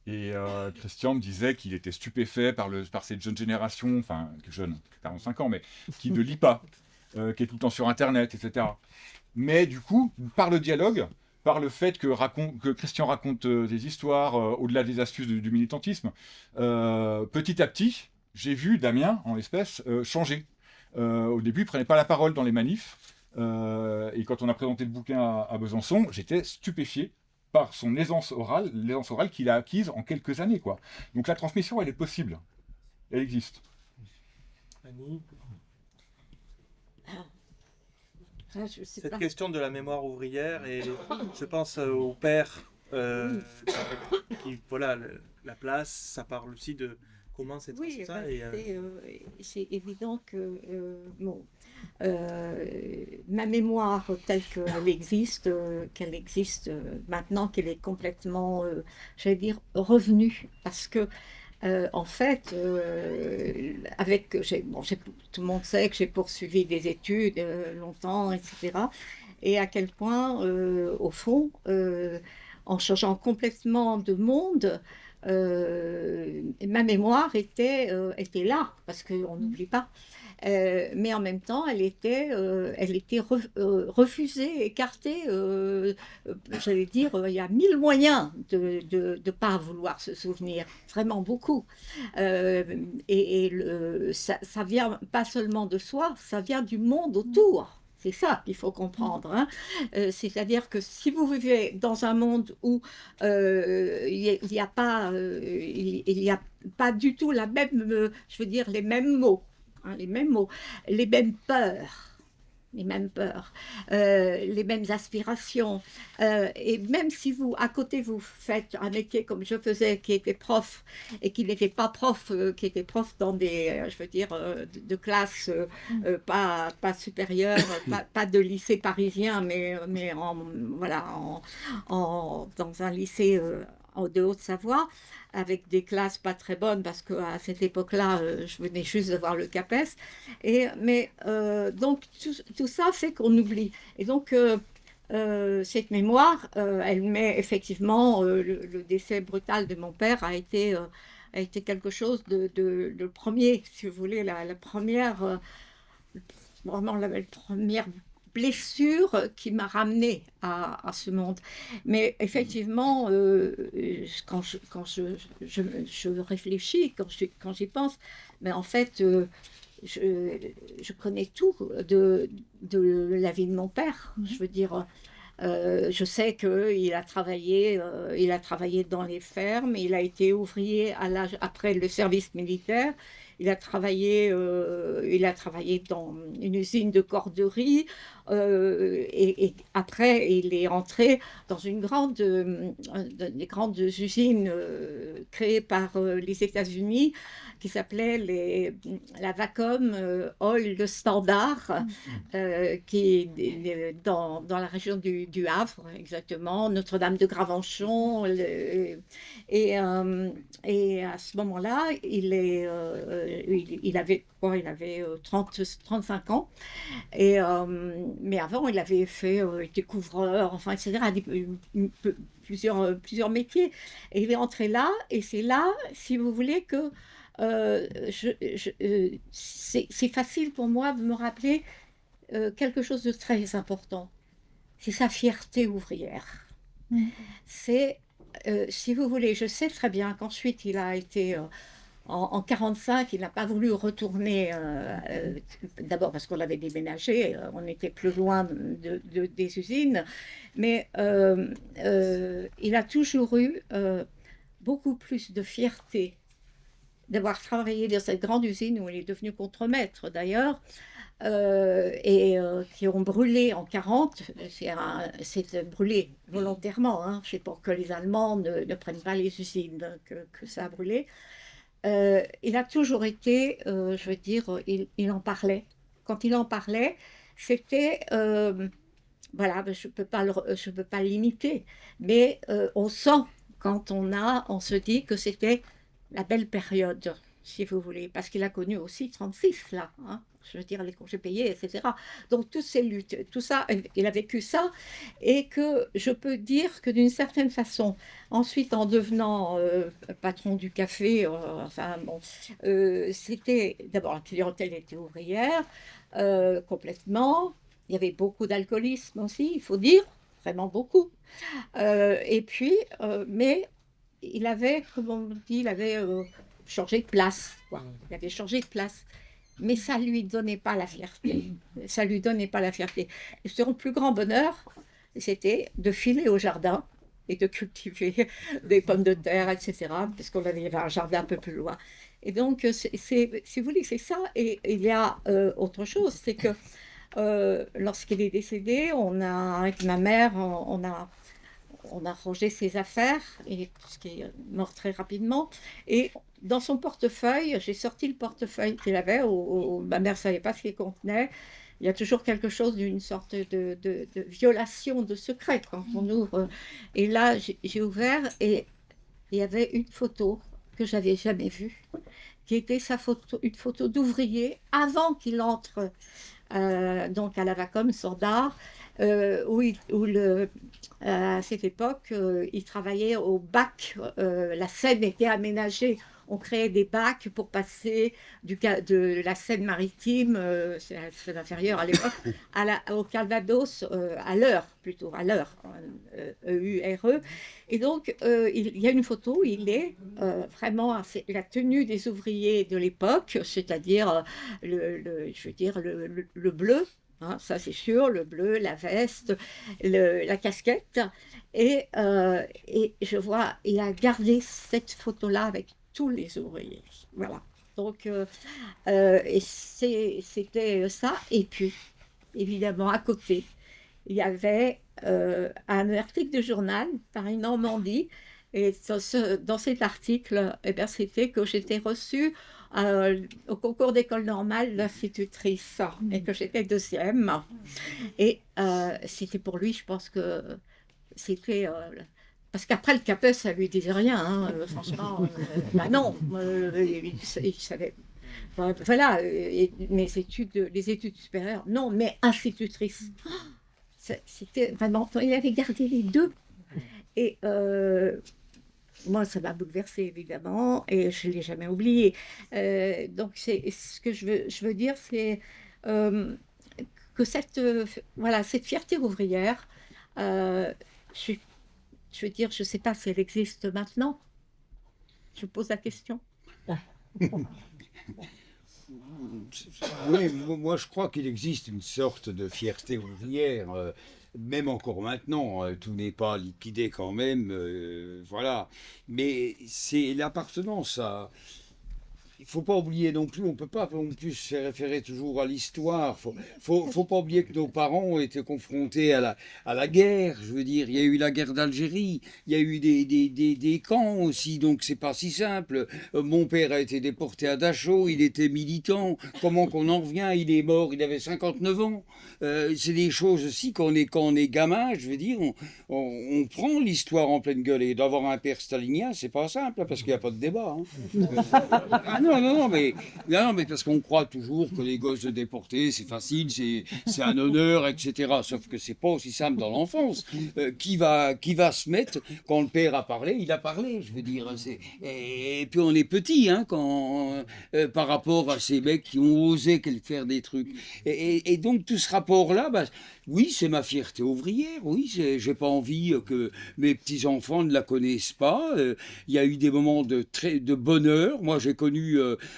Et Christian me disait qu'il était stupéfait par cette jeune génération, enfin, jeune, 45 ans, mais qui ne lit pas, qui est tout le temps sur Internet, etc. Mais du coup, par le dialogue, par le fait que Christian raconte des histoires au-delà des astuces du militantisme, petit à petit, j'ai vu Damien, en l'espèce, changer. Au début, il ne prenait pas la parole dans les manifs, et quand on a présenté le bouquin à Besançon, j'étais stupéfié par son l'aisance orale qu'il a acquise en quelques années, quoi. Donc la transmission, elle est possible. Elle existe. Annie, cette question de la mémoire ouvrière, et je pense au père qui, voilà, la place, ça parle aussi de comment c'est ça. C'est évident que ma mémoire telle qu'elle existe maintenant, qu'elle est complètement, j'allais dire, revenue, parce que en fait, tout le monde sait que j'ai poursuivi des études longtemps, etc. Et à quel point, au fond, en changeant complètement de monde, ma mémoire était là, parce qu'on n'oublie pas. Mais en même temps, elle était refusée, écartée. J'allais dire, il y a 1000 moyens de ne pas vouloir se souvenir, vraiment beaucoup. Ça vient pas seulement de soi, ça vient du monde autour. C'est ça qu'il faut comprendre. Hein. C'est-à-dire que si vous vivez dans un monde où il n'y a pas du tout la même, je veux dire, les mêmes mots, hein, les mêmes peurs, les mêmes peurs, les mêmes aspirations. Et même si vous, à côté, vous faites un métier comme je faisais, qui était prof, et qui n'était pas prof, qui était prof dans des, je veux dire, de classes pas supérieures, pas de lycée parisien, mais voilà, dans un lycée de Haute-Savoie, avec des classes pas très bonnes, parce qu'à cette époque-là, je venais juste de voir le CAPES. Donc, tout ça fait qu'on oublie. Et donc, cette mémoire, elle met effectivement, le décès brutal de mon père a été quelque chose de premier, si vous voulez, la première, vraiment la première blessure qui m'a ramenée à ce monde. Mais effectivement, je réfléchis, quand j'y pense, mais en fait, je connais tout de la vie de mon père. Je veux dire, je sais qu'il a travaillé dans les fermes, il a été ouvrier après le service militaire. Il a travaillé dans une usine de corderie, et après il est entré dans une des grandes usines créées par les États-Unis, qui s'appelait la Vacom Oil Standard, qui est dans la région du Havre, exactement, Notre-Dame de Gravenchon. Et à ce moment-là, il avait 35 ans. Mais avant, il avait fait découvreur, enfin, etc., plusieurs métiers. Et il est entré là, et c'est là, si vous voulez, que c'est facile pour moi de me rappeler quelque chose de très important. C'est sa fierté ouvrière. C'est, si vous voulez, je sais très bien qu'ensuite il a été... En 1945, il n'a pas voulu retourner, d'abord parce qu'on avait déménagé, on était plus loin des usines, mais il a toujours eu beaucoup plus de fierté d'avoir travaillé dans cette grande usine où il est devenu contremaître d'ailleurs, qui ont brûlé en 1940. C'est brûlé volontairement, hein, c'est pour que les Allemands ne prennent pas les usines que ça a brûlé. Il a toujours été, je veux dire, il en parlait. Quand il en parlait, c'était, voilà, je peux pas l'imiter, mais on sent quand on se dit que c'était la belle période, si vous voulez, parce qu'il a connu aussi 36 là, hein, je veux dire les congés payés, etc. Donc toutes ces luttes, tout ça, il a vécu ça, et que je peux dire que d'une certaine façon, ensuite en devenant patron du café, enfin bon, c'était d'abord la clientèle était ouvrière complètement. Il y avait beaucoup d'alcoolisme aussi, il faut dire, vraiment beaucoup. Et puis, mais il avait, comme on dit, il avait changé de place, quoi. Il avait changé de place. Mais ça ne lui donnait pas la fierté. Ça lui donnait pas la fierté. Et son plus grand bonheur, c'était de filer au jardin et de cultiver des pommes de terre, etc. Parce qu'on avait un jardin un peu plus loin. Et donc, si vous voulez, c'est ça. Et il y a autre chose, c'est que lorsqu'il est décédé, avec ma mère, on a rangé ses affaires, ce qui est mort très rapidement. Et dans son portefeuille, j'ai sorti le portefeuille qu'il avait, où ma mère ne savait pas ce qu'il contenait. Il y a toujours quelque chose d'une sorte de violation de secret quand on ouvre. Et là, j'ai ouvert, et il y avait une photo que je n'avais jamais vue, qui était une photo d'ouvrier avant qu'il entre donc à la Vacom Standard, à cette époque, il travaillait au bac. La Seine était aménagée. On créait des bacs pour passer de la Seine maritime, c'est la Seine inférieure à l'époque, au Calvados, à l'heure plutôt, à l'heure, EURE. Et donc, il y a une où il est vraiment la tenue des ouvriers de l'époque, c'est-à-dire je veux dire le bleu. Hein, ça c'est sûr, le bleu, la veste, la casquette. Et je vois, il a gardé cette photo-là avec tous les ouvriers. Voilà. Donc, et c'était ça. Et puis, évidemment, à côté, il y avait un article de journal, Paris Normandie, et dans cet article, eh bien, c'était que j'étais reçue au concours d'école normale d'institutrice et que j'étais deuxième. Et c'était pour lui, je pense que c'était... parce qu'après le CAPES, ça lui disait rien, hein, franchement. Bah non, il savait. Voilà, les études supérieures, non, mais institutrice. C'était vraiment, il avait gardé les deux. Et moi, ça m'a bouleversée, évidemment, et je ne l'ai jamais oublié. Donc, ce que je veux dire, c'est que cette fierté ouvrière, je veux dire, je ne sais pas si elle existe maintenant. Je pose la question. Oui, moi je crois qu'il existe une sorte de fierté ouvrière, même encore maintenant, tout n'est pas liquidé quand même, voilà. Mais c'est l'appartenance à... Il ne faut pas oublier non plus, on ne peut pas non plus se référer toujours à l'histoire. Faut pas oublier que nos parents ont été confrontés à la guerre. Je veux dire, il y a eu la guerre d'Algérie, il y a eu des camps aussi, donc c'est pas si simple. Mon père a été déporté à Dachau, il était militant. Comment qu'on en revient? Il est mort, il avait 59 ans. C'est des choses aussi quand on est gamin, je veux dire, on prend l'histoire en pleine gueule. Et d'avoir un père stalinien, c'est pas simple, parce qu'il n'y a pas de débat. Hein. Non, mais parce qu'on croit toujours que les gosses de déportés, c'est facile, c'est un honneur, etc. Sauf que c'est pas aussi simple dans l'enfance. Qui va se mettre, quand le père a parlé, il a parlé, je veux dire. Et puis on est petit, hein, par rapport à ces mecs qui ont osé faire des trucs. Et donc tout ce rapport-là, oui, c'est ma fierté ouvrière, oui, j'ai pas envie que mes petits-enfants ne la connaissent pas. Il y a eu des moments de bonheur. Moi, j'ai connu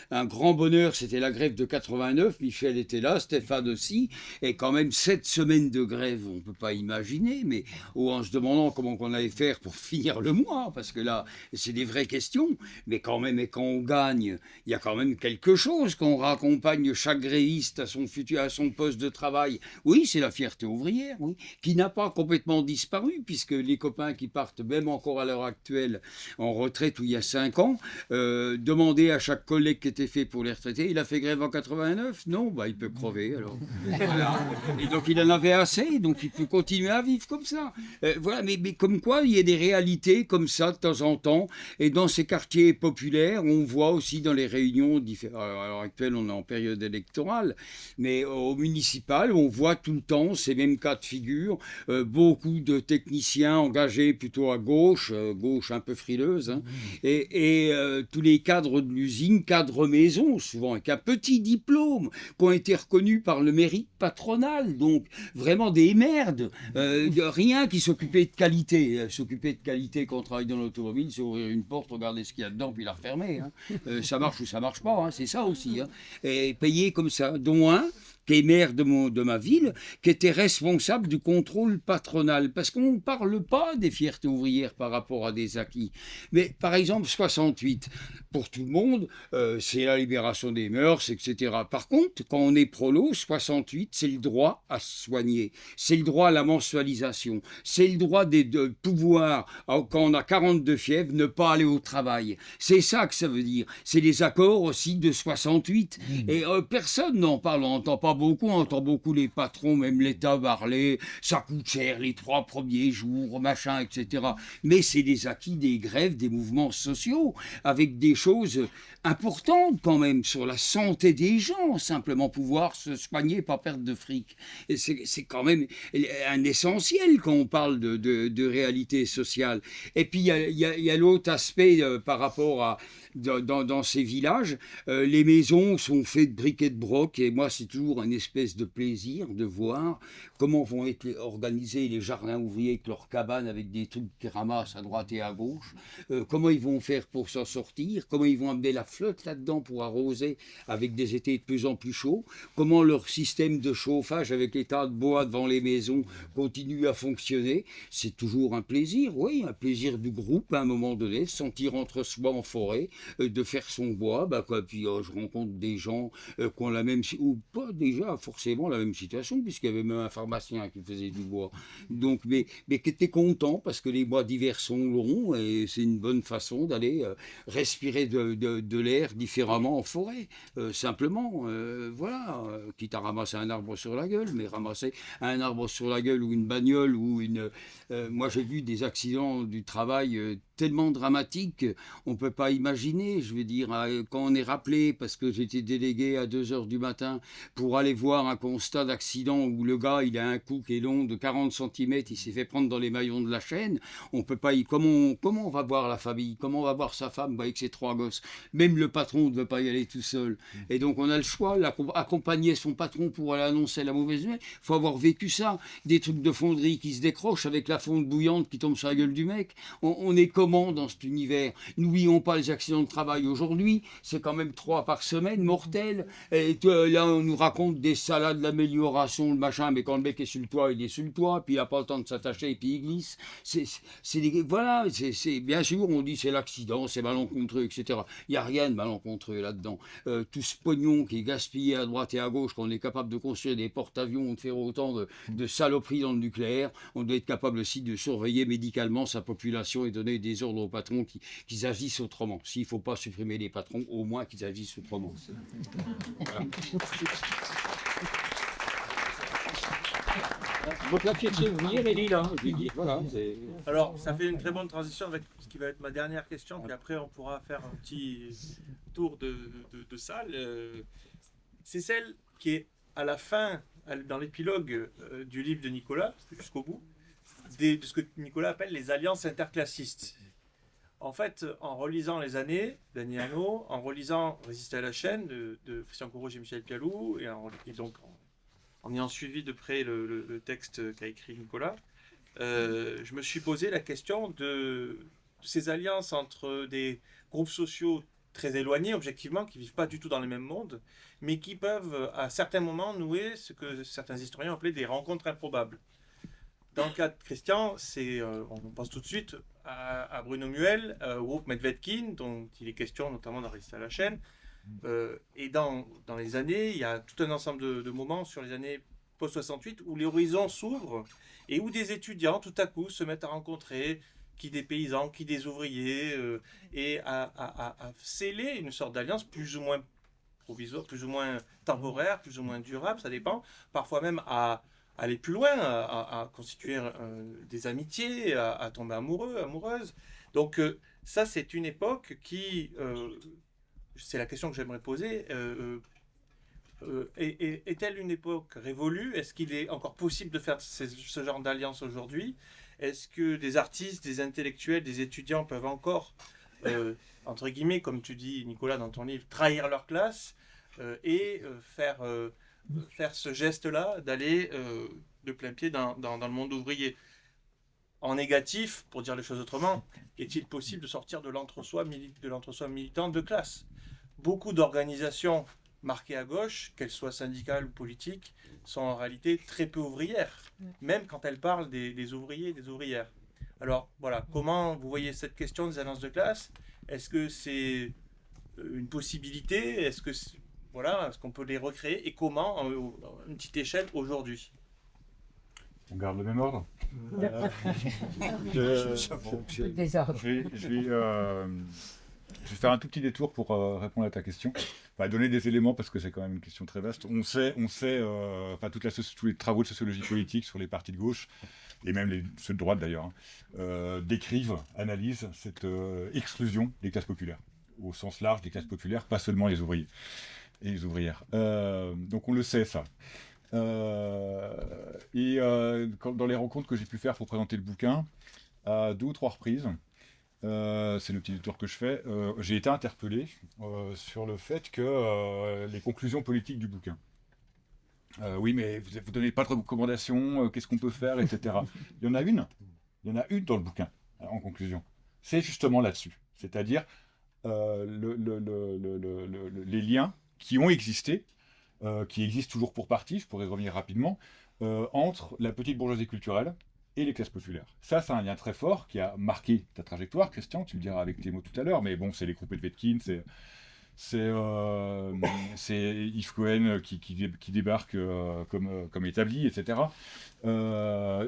un grand bonheur, c'était la grève de 89. Michel était là, Stéphane aussi. Et quand même, 7 semaines de grève, on ne peut pas imaginer, mais en se demandant comment on allait faire pour finir le mois, parce que là, c'est des vraies questions. Mais quand même, et quand on gagne, il y a quand même quelque chose, quand on raccompagne chaque gréviste à son poste de travail. Oui, c'est la fierté ouvrière, oui, qui n'a pas complètement disparu, puisque les copains qui partent, même encore à l'heure actuelle, en retraite où il y a 5 ans, demander à chaque collègue qui était fait pour les retraités, il a fait grève en 89? Non, il peut crever alors. Voilà. Et donc il en avait assez, donc il peut continuer à vivre comme ça. Voilà, mais comme quoi il y a des réalités comme ça de temps en temps, et dans ces quartiers populaires, on voit aussi dans les réunions, à l'heure actuelle on est en période électorale, mais au municipal, on voit tout le temps ces mêmes cas de figure, beaucoup de techniciens engagés plutôt à gauche un peu frileuse, hein, et tous les cadres de l'usine, cadres maison, souvent avec un petit diplôme, qui ont été reconnus par le mérite patronal, donc vraiment des merdes, rien qui s'occupait de qualité. S'occuper de qualité quand on travaille dans l'automobile, c'est ouvrir une porte, regarder ce qu'il y a dedans, puis la refermer. Hein. Ça marche ou ça marche pas, hein, c'est ça aussi. Hein. Et payer comme ça, dont un qui est maire de ma ville, qui était responsable du contrôle patronal. Parce qu'on ne parle pas des fiertés ouvrières par rapport à des acquis. Mais par exemple, 68, pour tout le monde, c'est la libération des mœurs, etc. Par contre, quand on est prolo, 68, c'est le droit à se soigner. C'est le droit à la mensualisation. C'est le droit de pouvoir, quand on a 42 fièvres, ne pas aller au travail. C'est ça que ça veut dire. C'est les accords aussi de 68. Et personne n'en parle, on n'entend pas beaucoup, on entend beaucoup les patrons, même l'État parler, ça coûte cher les 3 premiers jours, machin, etc. Mais c'est des acquis des grèves, des mouvements sociaux, avec des choses importantes quand même sur la santé des gens, simplement pouvoir se soigner, pas perdre de fric. Et c'est quand même un essentiel quand on parle de réalité sociale. Et puis il y a l'autre aspect par rapport à dans ces villages, les maisons sont faites de briques et de broc, et moi c'est toujours une espèce de plaisir de voir comment vont être organisés les jardins ouvriers avec leurs cabanes avec des trucs qui ramassent à droite et à gauche, comment ils vont faire pour s'en sortir, comment ils vont amener la flotte là-dedans pour arroser avec des étés de plus en plus chauds, comment leur système de chauffage avec les tas de bois devant les maisons continue à fonctionner. C'est toujours un plaisir, oui, un plaisir du groupe à un moment donné, se sentir entre soi en forêt, de faire son bois, puis je rencontre des gens qui ont la même, ou pas des déjà forcément la même situation, puisqu'il y avait même un pharmacien qui faisait du bois. Donc, mais qui était content, parce que les bois d'hiver sont longs, et c'est une bonne façon d'aller respirer de l'air différemment en forêt, simplement. Voilà, quitte à ramasser un arbre sur la gueule, mais ramasser un arbre sur la gueule ou une bagnole ou une... moi j'ai vu des accidents du travail tellement dramatiques, on ne peut pas imaginer. Je veux dire, quand on est rappelé, parce que j'étais délégué à 2 heures du matin pour aller voir un constat d'accident où le gars, il a un cou qui est long de 40 cm, il s'est fait prendre dans les maillons de la chaîne, on peut pas comment on va voir la famille, comment on va voir sa femme avec ses 3 gosses. Même le patron ne veut pas y aller tout seul. Et donc on a le choix, accompagner son patron pour aller annoncer la mauvaise nouvelle. Il faut avoir vécu ça, des trucs de fonderie qui se décrochent avec la fonte bouillante qui tombe sur la gueule du mec. On est comment dans cet univers? N'oublions pas les accidents de travail aujourd'hui, c'est quand même 3 par semaine, mortels. Et là on nous raconte des salades d'amélioration, le machin, mais quand le mec est sur le toit, il est sur le toit, puis il n'a pas le temps de s'attacher et puis il glisse. Voilà, bien sûr, on dit c'est l'accident, c'est malencontreux, etc. Il n'y a rien de malencontreux là-dedans. Tout ce pognon qui est gaspillé à droite et à gauche, qu'on est capable de construire des porte-avions, de faire autant de saloperies dans le nucléaire, on doit être capable aussi de surveiller médicalement sa population et donner des ordres aux patrons qu'ils agissent autrement. S'il ne faut pas supprimer les patrons, au moins qu'ils agissent autrement. Voilà. Donc la pièce de venir, elle est là. Voilà, Alors, ça fait une très bonne transition avec ce qui va être ma dernière question, puis après on pourra faire un petit tour de salle. C'est celle qui est à la fin, dans l'épilogue du livre de Nicolas, jusqu'au bout, de ce que Nicolas appelle les alliances interclassistes. En fait, en relisant Les Années d'Annie Ernaux, en relisant Résister à la chaîne de Christian Courreau et Michel Pialou, et donc en ayant suivi de près le texte qu'a écrit Nicolas, je me suis posé la question de ces alliances entre des groupes sociaux très éloignés, objectivement, qui ne vivent pas du tout dans le même monde, mais qui peuvent, à certains moments, nouer ce que certains historiens appelaient des rencontres improbables. Dans le cas de Christian, on pense tout de suite à Bruno Muel, ou Hope Medvedkin, dont il est question notamment dans Résister à la chaîne. Et dans les années, il y a tout un ensemble de moments sur les années post-68 où les horizons s'ouvrent et où des étudiants tout à coup se mettent à rencontrer qui des paysans, qui des ouvriers, et à sceller une sorte d'alliance plus ou moins provisoire, plus ou moins temporaire, plus ou moins durable, ça dépend, parfois même à aller plus loin, à constituer des amitiés, à tomber amoureux, amoureuse. Donc ça, c'est une époque qui... c'est la question que j'aimerais poser. Est-elle une époque révolue? Est-ce qu'il est encore possible de faire ce genre d'alliance aujourd'hui? Est-ce que des artistes, des intellectuels, des étudiants peuvent encore, entre guillemets, comme tu dis, Nicolas, dans ton livre, trahir leur classe et faire ce geste-là d'aller de plein pied dans le monde ouvrier? En négatif, pour dire les choses autrement, est-il possible de sortir de l'entre-soi militant de classe? Beaucoup d'organisations marquées à gauche, qu'elles soient syndicales ou politiques, sont en réalité très peu ouvrières, même quand elles parlent des ouvriers et des ouvrières. Alors voilà, comment vous voyez cette question des alliances de classe? Est-ce que c'est une possibilité? Est-ce qu'on peut les recréer? Et comment, à une petite échelle, aujourd'hui? On garde le même ordre. Je vais faire un tout petit détour pour répondre à ta question. Enfin, donner des éléments parce que c'est quand même une question très vaste. On sait, enfin tous les travaux de sociologie politique sur les partis de gauche et même ceux de droite d'ailleurs, décrivent, analysent cette exclusion des classes populaires au sens large des classes populaires, pas seulement les ouvriers et les ouvrières. Donc on le sait ça. Dans les rencontres que j'ai pu faire pour présenter le bouquin, à 2 ou 3 reprises, c'est le petit tour que je fais, j'ai été interpellé sur le fait que les conclusions politiques du bouquin. Oui, mais vous donnez pas de recommandations, qu'est-ce qu'on peut faire, etc. Il y en a une dans le bouquin, en conclusion. C'est justement là-dessus. C'est-à-dire les liens qui ont existé, qui existent toujours pour partie, je pourrais revenir rapidement, entre la petite bourgeoisie culturelle et les classes populaires. Ça, c'est un lien très fort qui a marqué ta trajectoire, Christian, tu le diras avec tes mots tout à l'heure, mais bon, c'est les groupes Helvetkine, c'est Yves Cohen qui débarque comme établi, etc. Voilà,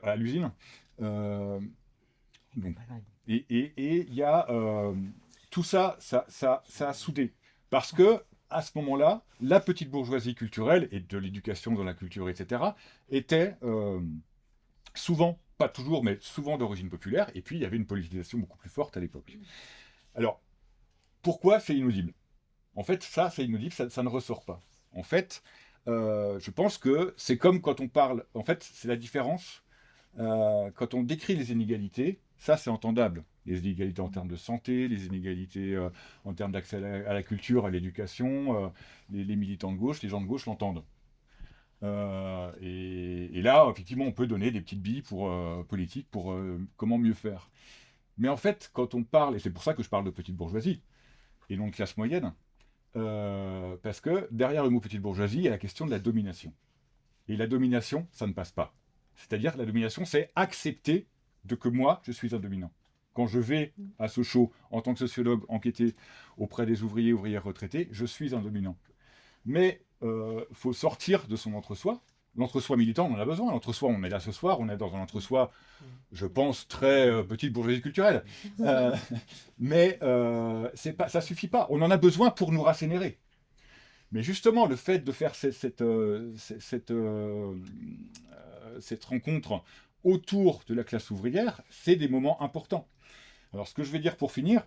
à l'usine. Donc, et il y a tout ça, ça a soudé. Parce que, à ce moment-là, la petite bourgeoisie culturelle, et de l'éducation dans la culture, etc., était souvent, pas toujours, mais souvent d'origine populaire, et puis il y avait une politisation beaucoup plus forte à l'époque. Alors, pourquoi c'est inaudible? En fait, ça, c'est inaudible, ça ne ressort pas. En fait, je pense que c'est comme quand on parle, en fait, c'est la différence. Quand on décrit les inégalités, ça c'est entendable. Les inégalités en termes de santé, les inégalités en termes d'accès à la culture, à l'éducation, les militants de gauche, les gens de gauche l'entendent. Et là, effectivement, on peut donner des petites billes politiques pour comment mieux faire. Mais en fait, quand on parle, et c'est pour ça que je parle de petite bourgeoisie, et non de classe moyenne, parce que derrière le mot petite bourgeoisie, il y a la question de la domination. Et la domination, ça ne passe pas. C'est-à-dire que la domination, c'est accepter que moi, je suis un dominant. Quand je vais à Sochaux, en tant que sociologue, enquêter auprès des ouvriers, ouvrières retraités, je suis un dominant. Mais il faut sortir de son entre-soi. L'entre-soi militant, on en a besoin. L'entre-soi, on est là ce soir, on est dans un entre-soi, je pense, très petite bourgeoisie culturelle. Mais ça suffit pas. On en a besoin pour nous rassénérer. Mais justement, le fait de faire cette rencontre autour de la classe ouvrière, c'est des moments importants. Alors, ce que je vais dire pour finir,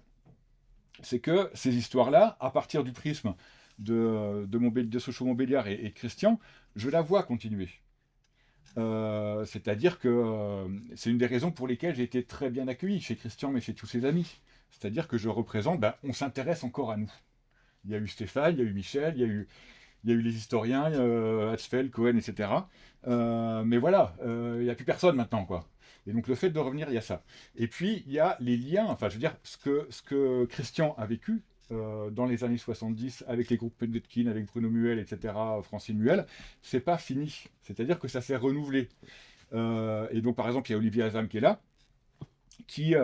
c'est que ces histoires-là, à partir du prisme de Sochaux-Montbéliard et Christian, je la vois continuer. C'est-à-dire que c'est une des raisons pour lesquelles j'ai été très bien accueilli chez Christian, mais chez tous ses amis. C'est-à-dire que je représente, on s'intéresse encore à nous. Il y a eu Stéphane, il y a eu Michel, il y a eu les historiens, Hatzfeld, Cohen, etc. Mais voilà, il n'y a plus personne maintenant, quoi. Et donc le fait de revenir, il y a ça. Et puis il y a les liens, enfin je veux dire, ce que Christian a vécu dans les années 70 avec les groupes Pendetkin, avec Bruno Muel, etc., Francine Muel, c'est pas fini. C'est-à-dire que ça s'est renouvelé. Et donc par exemple, il y a Olivier Azam qui est là, qui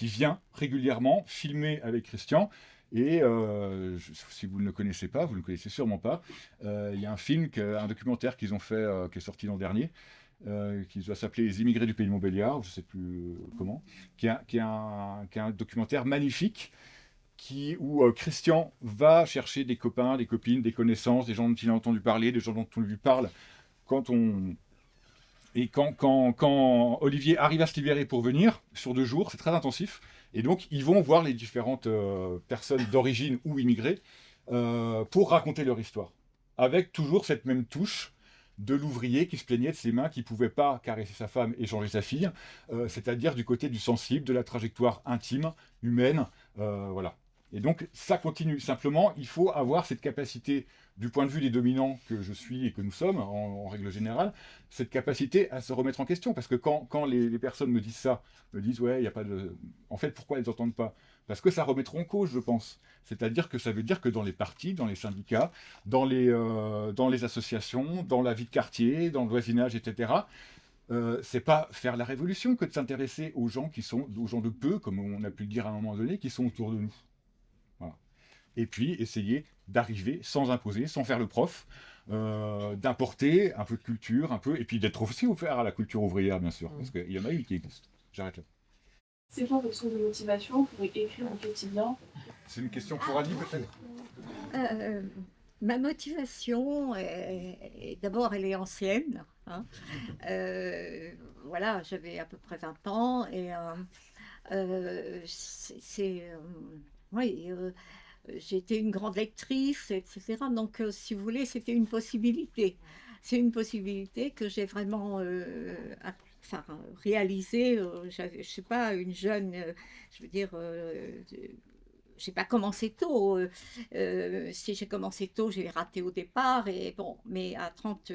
vient régulièrement filmer avec Christian. Et si vous ne le connaissez pas, vous ne le connaissez sûrement pas, il y a un documentaire qu'ils ont fait, qui est sorti l'an dernier, qui doit s'appeler Les immigrés du pays de Montbéliard, je ne sais plus comment, qui est un documentaire magnifique, où Christian va chercher des copains, des copines, des connaissances, des gens dont il a entendu parler, des gens dont on lui parle, quand Olivier arrive à se libérer pour venir, sur 2 jours, c'est très intensif, et donc ils vont voir les différentes personnes d'origine ou immigrées pour raconter leur histoire, avec toujours cette même touche de l'ouvrier qui se plaignait de ses mains, qui ne pouvait pas caresser sa femme et changer sa fille, c'est-à-dire du côté du sensible, de la trajectoire intime, humaine, voilà. Et donc ça continue. Simplement, il faut avoir cette capacité, du point de vue des dominants que je suis et que nous sommes, en règle générale, cette capacité à se remettre en question. Parce que quand les personnes me disent ça, me disent ouais, il n'y a pas de... En fait, pourquoi elles n'entendent pas? Parce que ça remettra en cause, je pense. C'est-à-dire que ça veut dire que dans les partis, dans les syndicats, dans les associations, dans la vie de quartier, dans le voisinage, etc., c'est pas faire la révolution que de s'intéresser aux gens aux gens de peu, comme on a pu le dire à un moment donné, qui sont autour de nous. Voilà. Et puis essayer d'arriver sans imposer, sans faire le prof, d'importer un peu de culture, et puis d'être aussi offert à la culture ouvrière, bien sûr, parce qu'il y en a eu qui existent. J'arrête là. C'est quoi votre source de motivation pour écrire au quotidien? C'est une question pour Annie, peut-être? Ma motivation, d'abord, elle est ancienne. Hein. Voilà, j'avais à peu près 20 ans et oui, j'ai été une grande lectrice, etc. Donc, si vous voulez, c'était une possibilité. C'est une possibilité que j'ai vraiment réalisée. Je ne suis pas une jeune, je veux dire... j'ai pas commencé tôt. Si j'ai commencé tôt, j'ai raté au départ. Et bon, mais à 30,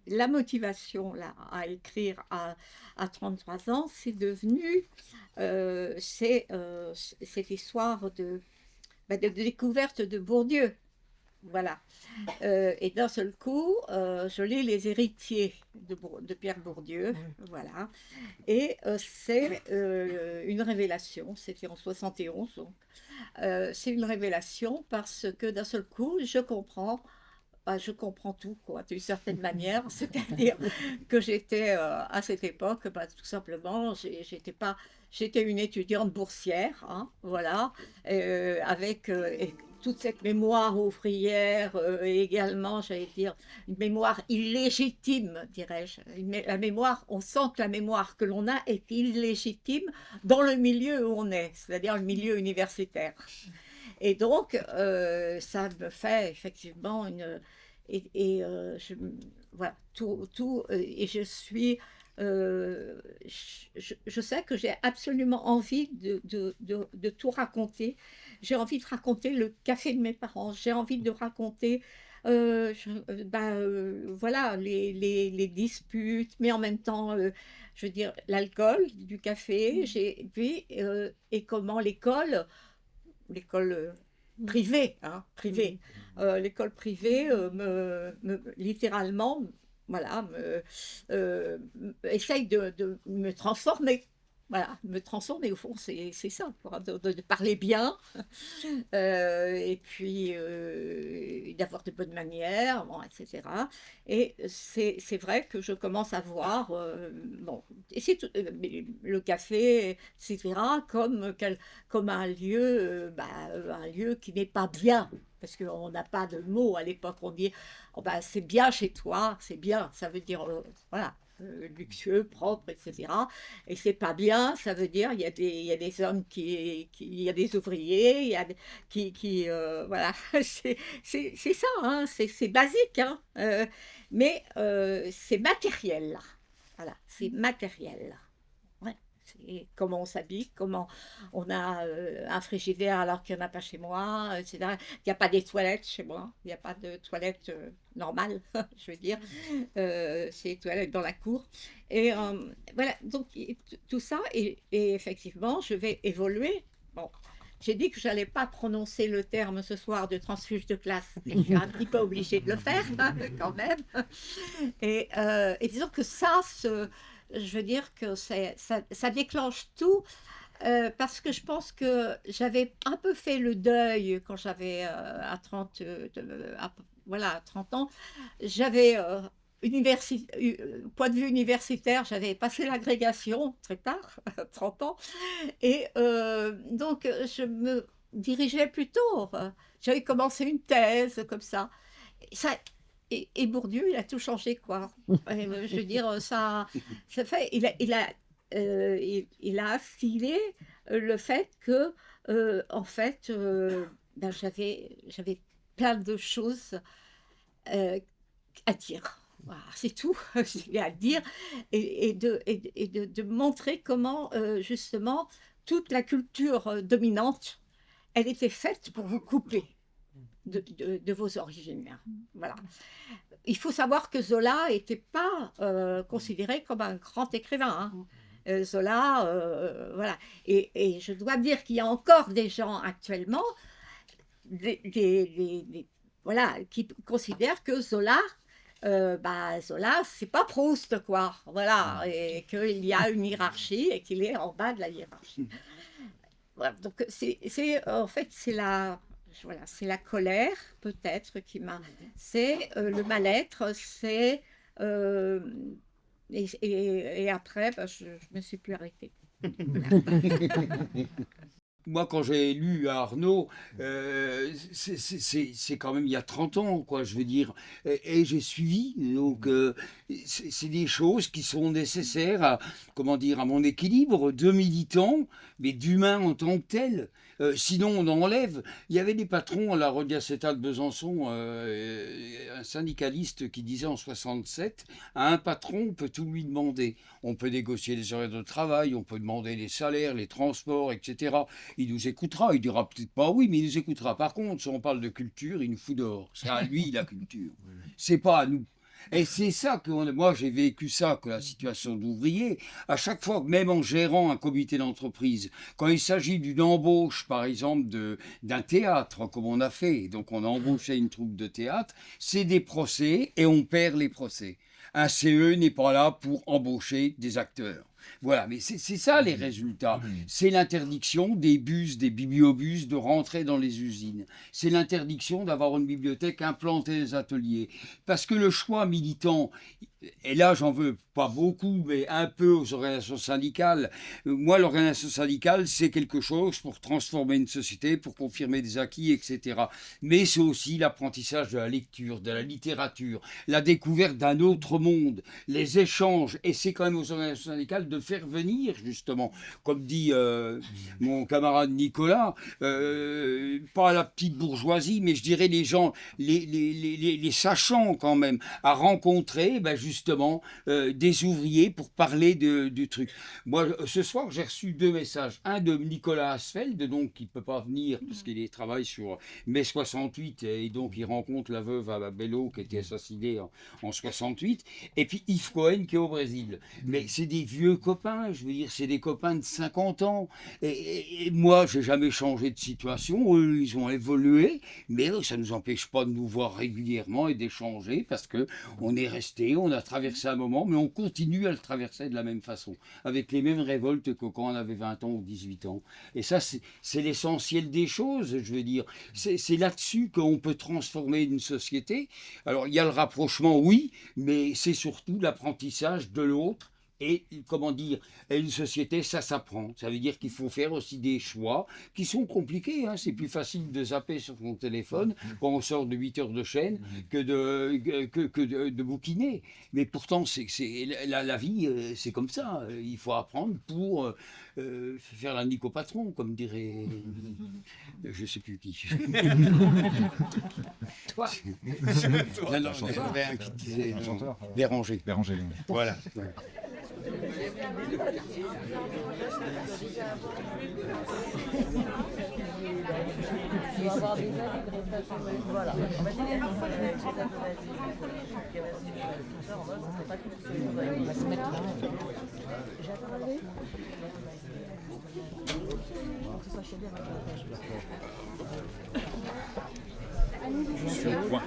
la motivation là, à écrire à 33 ans, c'est devenu cette histoire de découverte de Bourdieu. Voilà. Et d'un seul coup, je lis Les Héritiers de Pierre Bourdieu. Voilà. Et c'est une révélation. C'était en 71. Donc. C'est une révélation parce que d'un seul coup, je comprends tout, quoi, d'une certaine manière. C'est-à-dire que j'étais, à cette époque, tout simplement, j'étais une étudiante boursière, hein, voilà, avec et toute cette mémoire ouvrière, et également, j'allais dire, une mémoire illégitime, dirais-je. La mémoire, on sent que la mémoire que l'on a est illégitime dans le milieu où on est, c'est-à-dire le milieu universitaire. Et donc, ça me fait effectivement une... voilà, et je suis... je sais que j'ai absolument envie de tout raconter. J'ai envie de raconter le café de mes parents. J'ai envie de raconter... voilà, les disputes, mais en même temps, je veux dire, l'alcool du café, et comment l'école privée, hein, privée. L'école privée littéralement, voilà, essaye de me transformer. Voilà, me transformer au fond, c'est ça, quoi, de parler bien, et puis d'avoir de bonnes manières, bon, etc. Et c'est vrai que je commence à voir, bon, et le café, etc., comme un lieu qui n'est pas bien. Parce qu'on n'a pas de mots à l'époque, on dit oh, c'est bien chez toi, c'est bien, ça veut dire voilà, luxueux, propre, etc. Et c'est pas bien, ça veut dire il y a des hommes il y a des ouvriers, il y a voilà, c'est ça, hein, c'est basique, hein, mais c'est matériel, voilà, c'est matériel. Ouais. C'est comment on s'habille, comment on a un frigidaire alors qu'il n'y en a pas chez moi, etc. Il n'y a pas des toilettes chez moi, il n'y a pas de toilettes normales, je veux dire. C'est des toilettes dans la cour. Et voilà, donc tout ça, et effectivement, je vais évoluer. Bon, j'ai dit que je n'allais pas prononcer le terme ce soir de transfuge de classe, et je suis un petit peu obligée de le faire, quand même. Et disons que je veux dire que ça déclenche tout, parce que je pense que j'avais un peu fait le deuil quand j'avais voilà, 30 ans. J'avais, point de vue universitaire, j'avais passé l'agrégation très tard, 30 ans, et donc je me dirigeais plutôt. J'avais commencé une thèse comme ça. Et Bourdieu, il a tout changé, quoi. Je veux dire, ça fait, il a affilé le fait que, en fait, j'avais plein de choses à dire. Voilà, c'est tout, j'ai à dire, et de montrer comment, justement, toute la culture dominante, elle était faite pour vous couper de vos origines. Voilà. Il faut savoir que Zola n'était pas considéré comme un grand écrivain. Hein. Zola, voilà. Et je dois dire qu'il y a encore des gens actuellement voilà, qui considèrent que Zola, Zola, c'est pas Proust, quoi. Voilà. Et qu'il y a une hiérarchie et qu'il est en bas de la hiérarchie. Voilà. Donc, en fait, voilà, c'est la colère, peut-être, qui m'a... C'est le mal-être, c'est... et après, je ne me suis plus arrêtée. Moi, quand j'ai lu Arnaud, c'est quand même il y a 30 ans, quoi, je veux dire. Et j'ai suivi. Donc, c'est des choses qui sont nécessaires à, comment dire, à mon équilibre de militant, mais d'humain en tant que tel. Sinon, on enlève. Il y avait des patrons à la Rodiaceta de Besançon, un syndicaliste qui disait en 67, à un patron, on peut tout lui demander. On peut négocier les horaires de travail, on peut demander les salaires, les transports, etc. Il nous écoutera, il dira peut-être pas oui, mais il nous écoutera. Par contre, si on parle de culture, il nous fout dehors. C'est à lui la culture. C'est pas à nous. Et c'est ça que moi j'ai vécu ça, que la situation d'ouvrier, à chaque fois, même en gérant un comité d'entreprise, quand il s'agit d'une embauche, par exemple, d'un théâtre, comme on a fait, donc on a embauché une troupe de théâtre, c'est des procès et on perd les procès. Un CE n'est pas là pour embaucher des acteurs. Voilà, mais c'est ça les résultats. C'est l'interdiction des bus, des bibliobus de rentrer dans les usines. C'est l'interdiction d'avoir une bibliothèque implantée dans les ateliers. Parce que le choix militant, et là j'en veux pas beaucoup, mais un peu aux organisations syndicales. Moi, l'organisation syndicale, c'est quelque chose pour transformer une société, pour confirmer des acquis, etc. Mais c'est aussi l'apprentissage de la lecture, de la littérature, la découverte d'un autre monde, les échanges. Et c'est quand même aux organisations syndicales de faire venir, justement, comme dit mon camarade Nicolas, pas la petite bourgeoisie, mais je dirais les gens, les sachants quand même, à rencontrer justement des ouvriers pour parler du truc. Moi, ce soir, j'ai reçu 2 messages. Un de Nicolas Asfeld, donc qui ne peut pas venir parce qu'il travaille sur mai 68 et donc il rencontre la veuve à Bello qui a été assassinée en 68. Et puis Yves Cohen qui est au Brésil. Mais c'est des vieux copains, je veux dire, c'est des copains de 50 ans. Et moi, j'ai jamais changé de situation. Eux, ils ont évolué, mais ça ne nous empêche pas de nous voir régulièrement et d'échanger parce que on est resté, on a traversé un moment, mais on continue à le traverser de la même façon, avec les mêmes révoltes que quand on avait 20 ans ou 18 ans. Et ça, c'est l'essentiel des choses, je veux dire. C'est là-dessus qu'on peut transformer une société. Alors, il y a le rapprochement, oui, mais c'est surtout l'apprentissage de l'autre. Et comment dire, une société, ça s'apprend. Ça veut dire qu'il faut faire aussi des choix qui sont compliqués. Hein. C'est plus facile de zapper sur son téléphone quand on sort de 8 heures de chaîne que de bouquiner. Mais pourtant, la vie, c'est comme ça. Il faut apprendre pour faire la nique au patron, comme dirait je ne sais plus qui. Toi. Non, non, j'avais un qui disait Béranger. Béranger. Voilà. On va avoir des avis de réflexion. Voilà. On va dire parfois les mêmes choses à ton avis. On va se mettre là. J'attends la veille. Pour que ce soit chez lui avec la pêche. Sur le point.